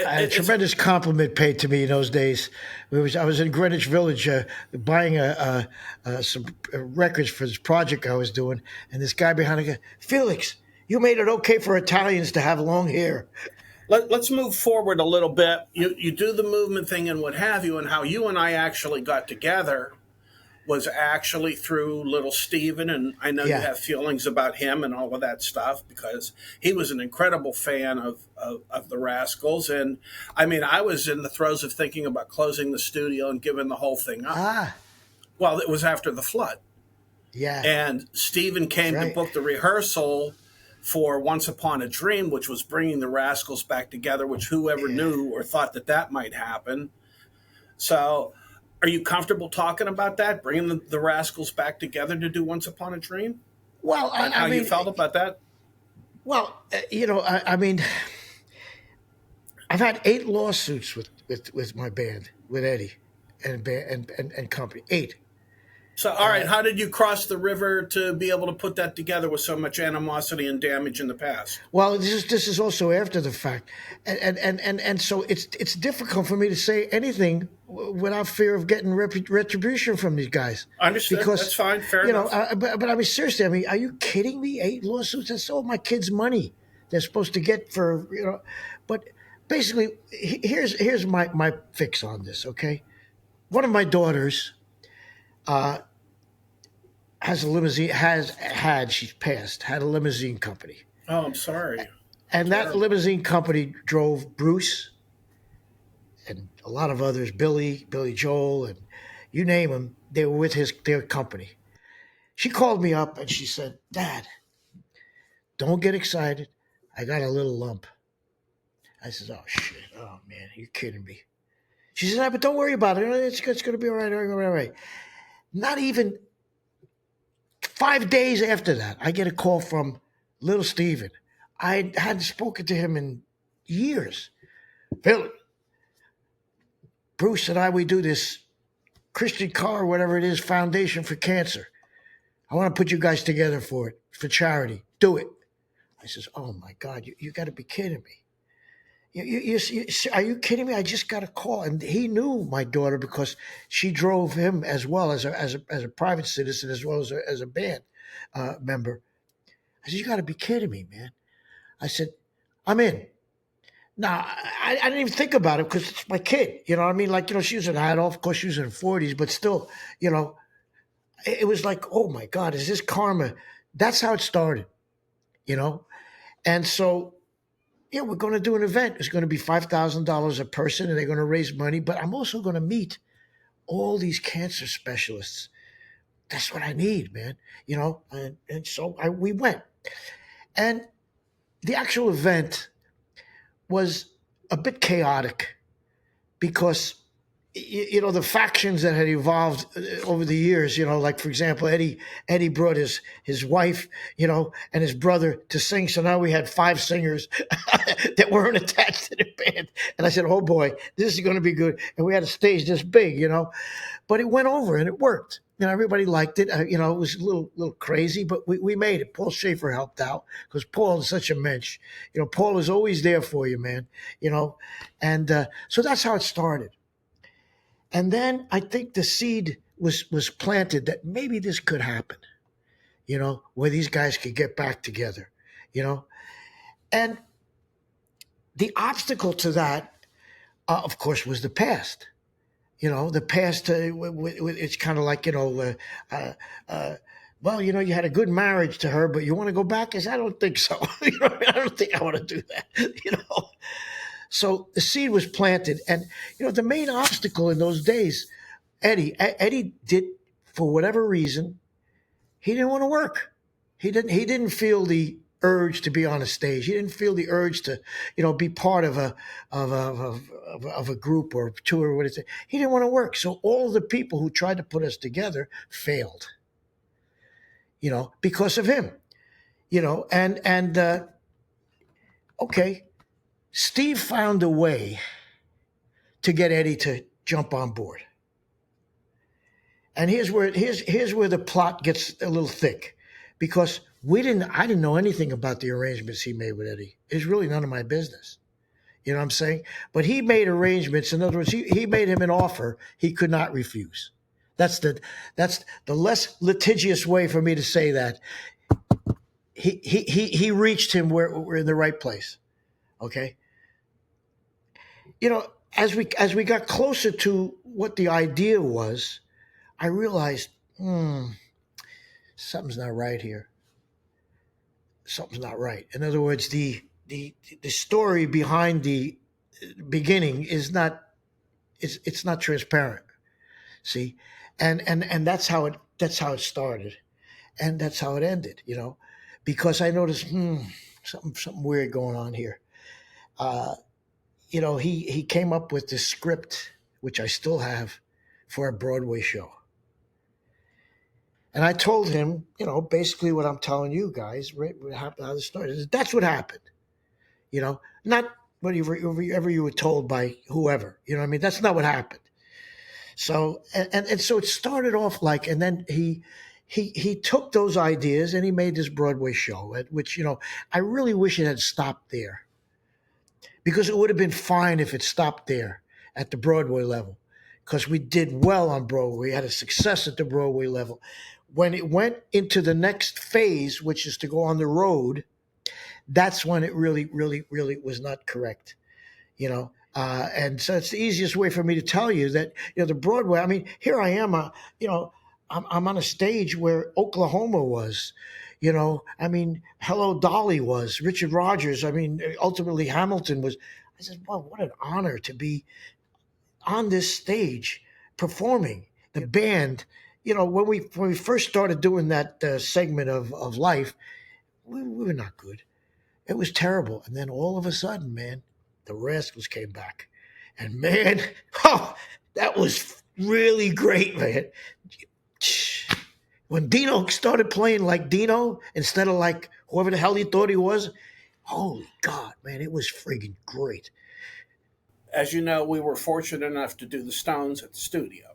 I had a It's tremendous compliment paid to me in those days. I was in Greenwich Village buying some records for this project I was doing, and this guy behind me goes, Felix, you made it okay for Italians to have long hair. Let's move forward a little bit. You do the movement thing and what have you, and how you and I actually got together was actually through little Steven, and I know you Yeah. have feelings about him and all of that stuff because he was an incredible fan of the Rascals. And I mean, I was in the throes of thinking about closing the studio and giving the whole thing up. Ah, Well, it was after the flood. yeah. And Steven came That's to right. book the rehearsal for Once Upon a Dream, which was bringing the Rascals back together, which whoever knew or thought that might happen. So, are you comfortable talking about that, bringing the Rascals back together to do Once Upon a Dream? Well, And how I mean, you felt about that? well, I mean, I've had 8 lawsuits with my band, with Eddie and company. 8. So, all right, how did you cross the river to be able to put that together with so much animosity and damage in the past? Well, this is also after the fact, and so it's difficult for me to say anything without fear of getting retribution from these guys. Understood. That's fine. Fair enough. But I mean, seriously, I mean, are you kidding me? 8 lawsuits? That's all my kids' money they're supposed to get for. But basically, here's my fix on this. Okay, one of my daughters has a limousine. She's passed. Had a limousine company. Oh, I'm sorry. And that limousine company drove Bruce and a lot of others, Billy Joel, and you name them. They were with their company. She called me up and she said, Dad, don't get excited. I got a little lump. I said, oh, shit. Oh, man, you're kidding me. She said, but don't worry about it. It's going to be all right. All right. Not even 5 days after that, I get a call from little Steven. I hadn't spoken to him in years. Phil, Bruce and I, we do this Christian Car, whatever it is, Foundation for Cancer. I want to put you guys together for it, for charity. Do it. I says, oh my God, you got to be kidding me. Are you kidding me? I just got a call, and he knew my daughter because she drove him as well as a private citizen as well as a band member. I said, "You got to be kidding me, man!" I said, "I'm in." Now I didn't even think about it because it's my kid. You know what I mean? Like she was an adult, of course she was in her 40s, but still, it was like, oh my God, is this karma? That's how it started. You know, and so yeah, we're going to do an event. It's going to be $5,000 a person, and they're going to raise money. But I'm also going to meet all these cancer specialists. That's what I need, man. And so we went, and the actual event was a bit chaotic because the factions that had evolved over the years, like for example, Eddie brought his wife, and his brother to sing. So now we had 5 singers that weren't attached to the band. And I said, oh boy, this is going to be good. And we had a stage this big, but it went over and it worked. Everybody liked it. It was a little crazy, but we made it. Paul Schaefer helped out because Paul is such a mensch. Paul is always there for you, man. And so that's how it started. And then I think the seed was planted that maybe this could happen, where these guys could get back together, And the obstacle to that, of course, was the past. The past, it's kind of like, well, you had a good marriage to her, but you want to go back? I don't think so. I don't think I want to do that, So the seed was planted. And, the main obstacle in those days, Eddie did, for whatever reason, he didn't want to work. He didn't feel the urge to be on a stage. He didn't feel the urge to, be part of a group or tour or what it's. He didn't want to work. So all the people who tried to put us together failed. Because of him. Okay, Steve found a way to get Eddie to jump on board. And here's where the plot gets a little thick, because I didn't know anything about the arrangements he made with Eddie. It's really none of my business. You know what I'm saying? But he made arrangements. In other words, he made him an offer he could not refuse. That's the less litigious way for me to say that. He reached him where we're in the right place. Okay. As we got closer to what the idea was, I realized, something's not right here. Something's not right. In other words, the story behind the beginning is not, it's not transparent. See, and that's how it started, and that's how it ended. Because I noticed something weird going on here. He came up with this script, which I still have, for a Broadway show. And I told him, basically what I'm telling you guys, right, how this started. That's what happened. Not whatever you were told by whoever. You know what I mean? That's not what happened. So, and so it started off like, and then he took those ideas and he made this Broadway show, at which, I really wish it had stopped there. Because it would have been fine if it stopped there at the Broadway level. Because we did well on Broadway. We had a success at the Broadway level. When it went into the next phase, which is to go on the road, that's when it really, really, really was not correct. And so it's the easiest way for me to tell you that, the Broadway, I mean, here I am, I'm on a stage where Oklahoma was, Hello Dolly was, Richard Rodgers, ultimately Hamilton was. I said, wow, what an honor to be on this stage performing. The band, when we first started doing that segment of life, we were not good. It was terrible. And then all of a sudden, man, the Rascals came back. And man, that was really great, man. When Dino started playing like Dino instead of like whoever the hell he thought he was, holy God, man, it was friggin' great. As you know, we were fortunate enough to do the Stones at the studio.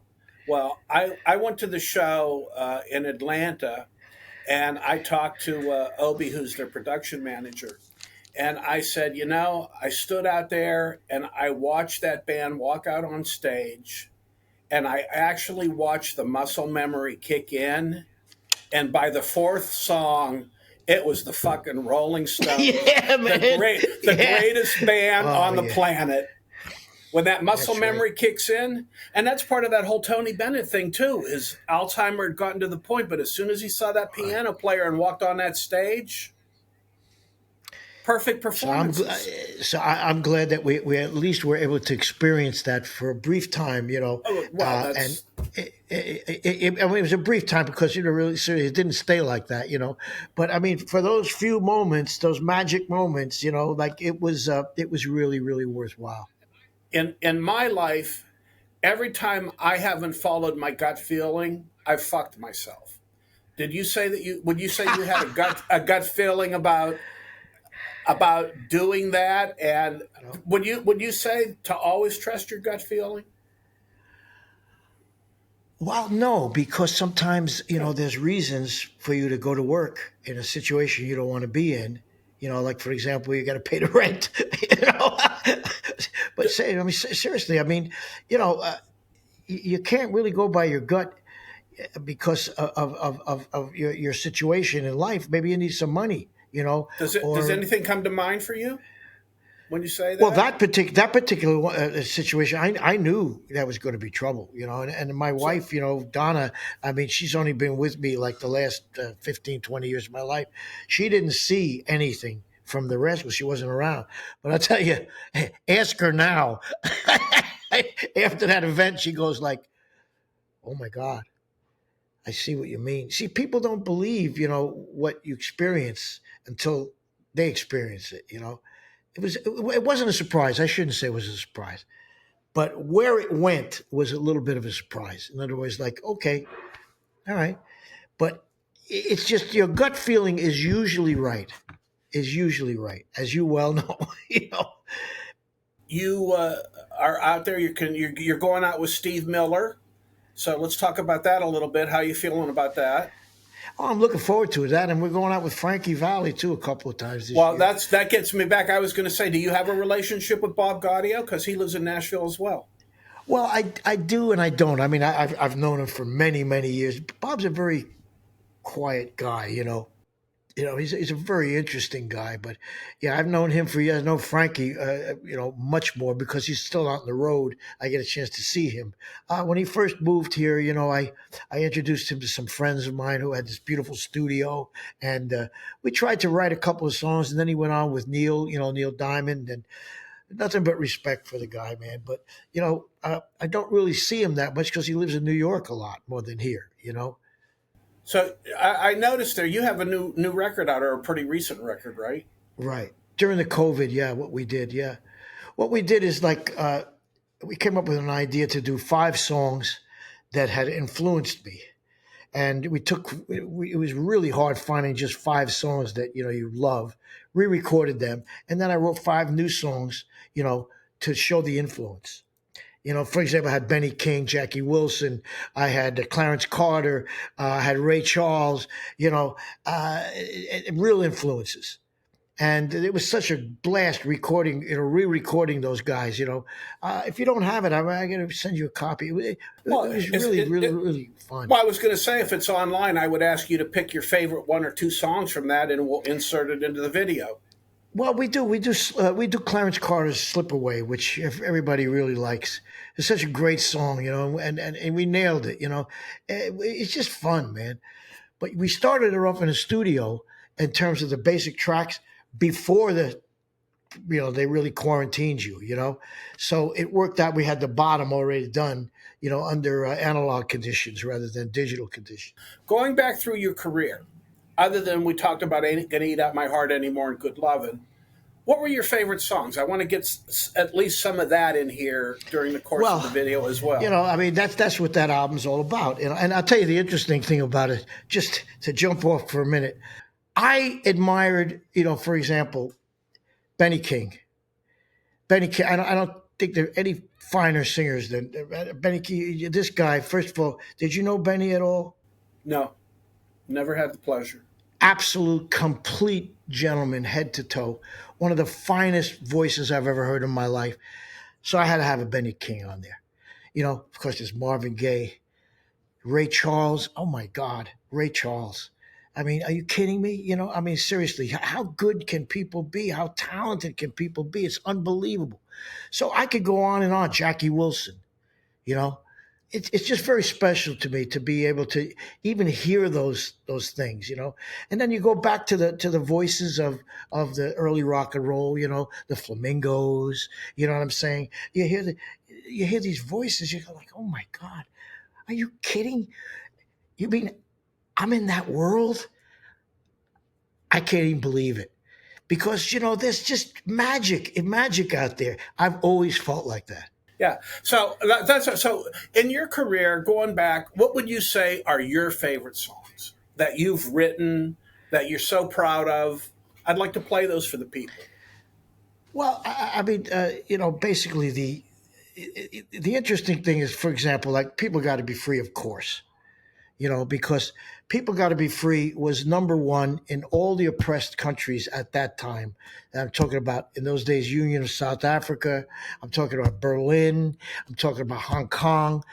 Well, I went to the show in Atlanta, and I talked to Obi, who's their production manager, And I said, I stood out there and I watched that band walk out on stage, and I actually watched the muscle memory kick in. And by the fourth song, it was the fucking Rolling Stones, Yeah, man. the Yeah. greatest band Oh, on the yeah. planet. When that muscle That's right. memory kicks in, and that's part of that whole Tony Bennett thing too, is Alzheimer had gotten to the point, but as soon as he saw that piano player and walked on that stage, perfect performances. I'm glad that we at least were able to experience that for a brief time, Oh, well, and that's I mean, it was a brief time because really seriously, it didn't stay like that, But I mean, for those few moments, those magic moments, like it was really really worthwhile. in my life. Every time I haven't followed my gut feeling, I've fucked myself. Did you say that you? Would you say you had a gut feeling about doing that? And would you say to always trust your gut feeling? Well, no, because sometimes there's reasons for you to go to work in a situation you don't want to be in. Like for example, you got to pay the rent. you know, but seriously, I mean, you can't really go by your gut because of your situation in life. Maybe you need some money, Does or anything come to mind for you when you say well, that? that particular situation, I knew that was going to be trouble, and my So wife, Donna, I mean, she's only been with me like the last 15, 20 years of my life. She didn't see anything from the rest because she wasn't around. But I'll tell you, ask her now. After that event, she goes like, "Oh my God, I see what you mean." See, people don't believe, what you experience until they experience it, it wasn't a surprise. I shouldn't say it was a surprise, but where it went was a little bit of a surprise. In other words, like, okay, all right, but it's just your gut feeling is usually right. Is usually right, as you well know. you know. you are out there. You're going out with Steve Miller. So let's talk about that a little bit. How you feeling about that? Oh, I'm looking forward to that, and we're going out with Frankie Valli too a couple of times this Well, year. that gets me back. I was going to say, do you have a relationship with Bob Gaudio? Because he lives in Nashville as well. Well, I do and I don't. I mean, I've known him for many many years. Bob's a very quiet guy. He's a very interesting guy, but yeah, I've known him for years. I know Frankie, much more because he's still out on the road. I get a chance to see him. When he first moved here, I introduced him to some friends of mine who had this beautiful studio, and we tried to write a couple of songs, and then he went on with Neil, Neil Diamond, and nothing but respect for the guy, man. But I don't really see him that much because he lives in New York a lot more than here. So I noticed there you have a new record out, or a pretty recent record, right? Right. During the COVID, yeah, what we did is like we came up with an idea to do 5 songs that had influenced me, and it was really hard finding just 5 songs that you love. Re-recorded them, and then I wrote 5 new songs, to show the influence. For example, I had Benny King, Jackie Wilson. I had Clarence Carter. I had Ray Charles. Real influences. And it was such a blast recording, re-recording those guys. If you don't have it, I'm going to send you a copy. It Well, was really, really, really fun. well, I was going to say if it's online, I would ask you to pick your favorite 1 or 2 songs from that, and we'll insert it into the video. Well, we do Clarence Carter's "Slip Away," which everybody really likes. It's such a great song, and we nailed it. It's just fun, man. But we started her off in a studio in terms of the basic tracks before they really quarantined you. So it worked out. We had the bottom already done, under analog conditions rather than digital conditions. Going back through your career, other than we talked about "Ain't Gonna Eat Out My Heart Anymore" and "Good Lovin'," what were your favorite songs? I want to get at least some of that in here during the course of the Well, video as well. I mean, that's what that album's all about. And I'll tell you the interesting thing about it, just to jump off for a minute. I admired, for example, Benny King. Benny King. I don't think there are any finer singers than Benny King. This guy, first of all, did you know Benny at all? No, never had the pleasure. absolute, complete gentleman, head to toe. One of the finest voices I've ever heard in my life. So I had to have a Benny King on there. Of course, there's Marvin Gaye, Ray Charles. Oh my God, Ray Charles. I mean, are you kidding me? I mean, seriously, how good can people be? How talented can people be? It's unbelievable. So I could go on and on. Jackie Wilson, you know, it's just very special to me to be able to even hear those things, And then you go back to the voices of the early rock and roll, the Flamingos. You know what I'm saying? You hear these voices. You go like, oh my God, are you kidding? You mean I'm in that world? I can't even believe it because there's just magic out there. I've always felt like that. Yeah. So that's so. In your career, going back, what would you say are your favorite songs that you've written that you're so proud of? I'd like to play those for the people. Well, I mean, basically the interesting thing is, for example, like People Got to Be Free, of course, because People Got to Be Free was number one in all the oppressed countries at that time. And I'm talking about, in those days, Union of South Africa. I'm talking about Berlin. I'm talking about Hong Kong.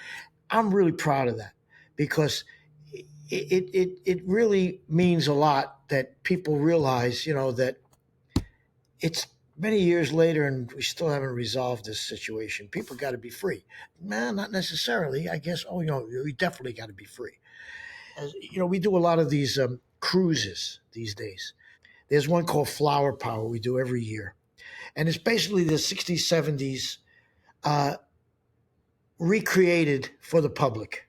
I'm really proud of that because it really means a lot that people realize, that it's many years later and we still haven't resolved this situation. People got to be free. Man, not necessarily. I guess, we definitely got to be free. We do a lot of these cruises these days. There's one called Flower Power we do every year. And it's basically the 60s, 70s recreated for the public.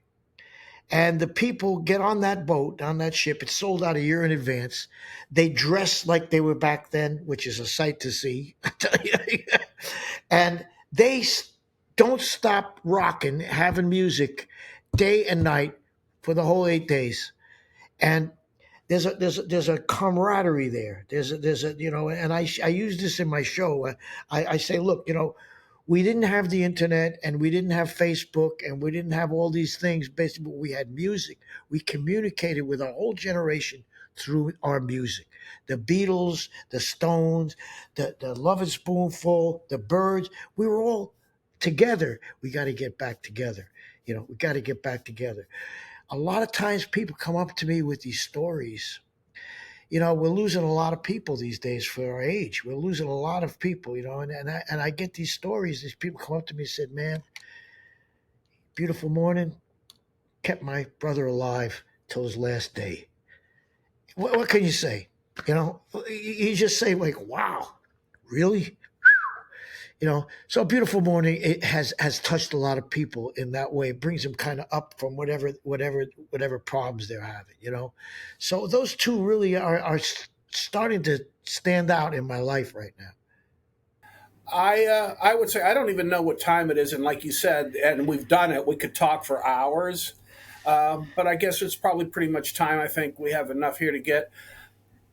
And the people get on that boat, on that ship. It's sold out a year in advance. They dress like they were back then, which is a sight to see. I tell you. And they don't stop rocking, having music day and night for the whole 8 days. And there's a camaraderie there. There's a and I use this in my show. I say, look, we didn't have the internet and we didn't have Facebook and we didn't have all these things. Basically, we had music. We communicated with a whole generation through our music. The Beatles, the Stones, the Lovin' Spoonful, the Byrds. We were all together. We got to get back together. We got to get back together. A lot of times people come up to me with these stories. We're losing a lot of people these days for our age. We're losing a lot of people, and I get these stories. These people come up to me and said, man, beautiful morning, kept my brother alive till his last day. What can you say? You just say like, wow, really? So Beautiful Morning, it has touched a lot of people in that way. It brings them kind of up from whatever problems they're having, So those two really are starting to stand out in my life right now. I would say I don't even know what time it is, and like you said, and we've done it. We could talk for hours, but I guess it's probably pretty much time. I think we have enough here to get.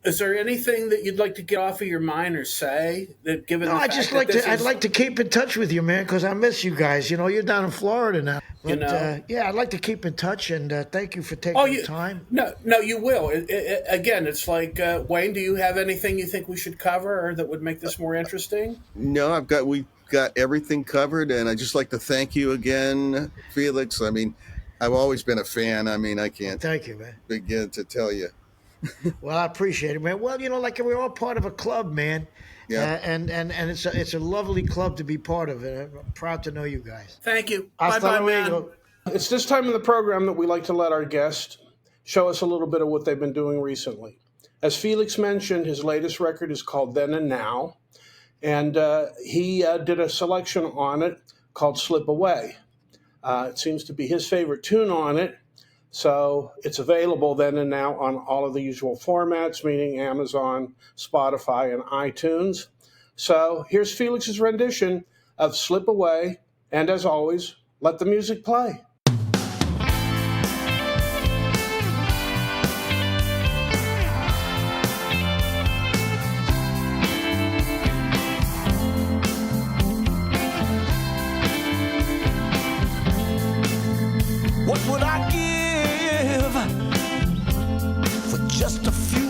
Is there anything that you'd like to get off of your mind or say? That given no, the fact I just that like this to. I'd like to keep in touch with you, man, because I miss you guys. You're down in Florida now. But, yeah, I'd like to keep in touch, and thank you for taking the time. No, you will. Again, it's like Wayne. Do you have anything you think we should cover or that would make this more interesting? No, we've got everything covered, and I just like to thank you again, Felix. I mean, I've always been a fan. I mean, I can't Thank you, man. begin to tell you. Well, I appreciate it, man. Well, like we're all part of a club, man. Yeah. And it's a lovely club to be part of, and I'm proud to know you guys. Thank you. Hasta Bye-bye, man. luego. It's this time of the program that we like to let our guests show us a little bit of what they've been doing recently. As Felix mentioned, his latest record is called Then and Now, and he did a selection on it called Slip Away. It seems to be his favorite tune on it. So it's available then and now on all of the usual formats, meaning Amazon, Spotify, and iTunes. So here's Felix's rendition of Slip Away. And as always, let the music play. What would I give for just a few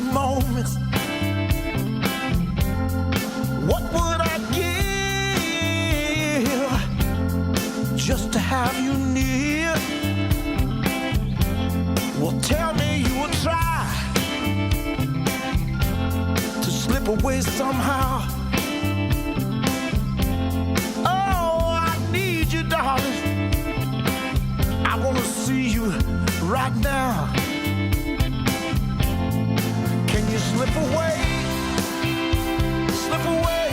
have you near. Well, tell me you will try to slip away somehow. Oh, I need you, darling. I wanna see you right now. Can you slip away? Slip away.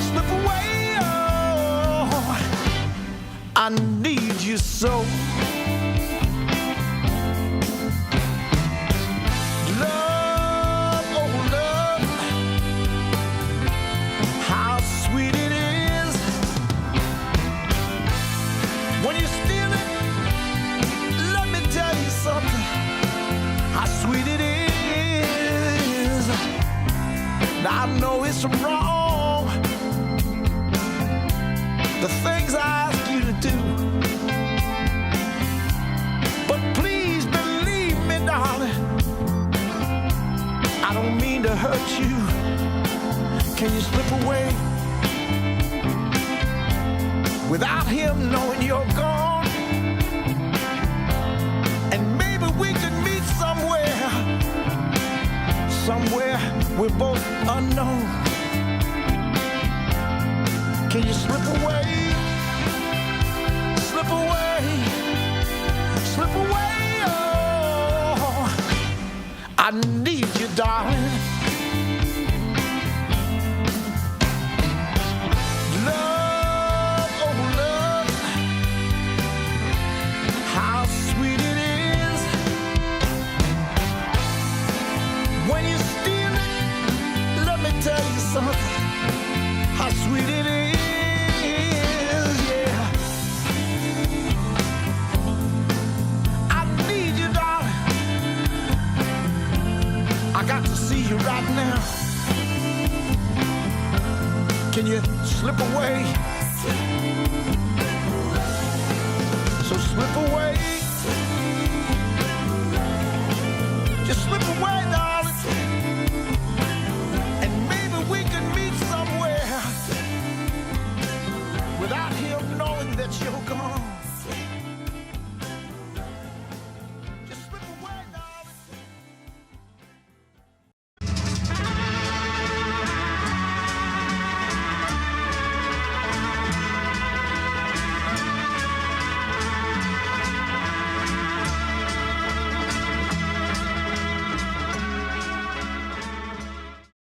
Slip away. Oh, I need you so. Love, oh love, how sweet it is when you steal it. Let me tell you something, how sweet it is. Now I know it's wrong, the things I ask you to do, but please believe me, darling, I don't mean to hurt you. Can you slip away without him knowing you're gone? And maybe we could meet somewhere, somewhere we're both unknown. Can you slip away? Slip away. Slip away. Oh, I need you, darling. Love, oh love, how sweet it is when you steal it. Let me tell you something, how sweet it is. Yeah, I need you, darling. I got to see you right now. Can you slip away? So slip away. Just slip away.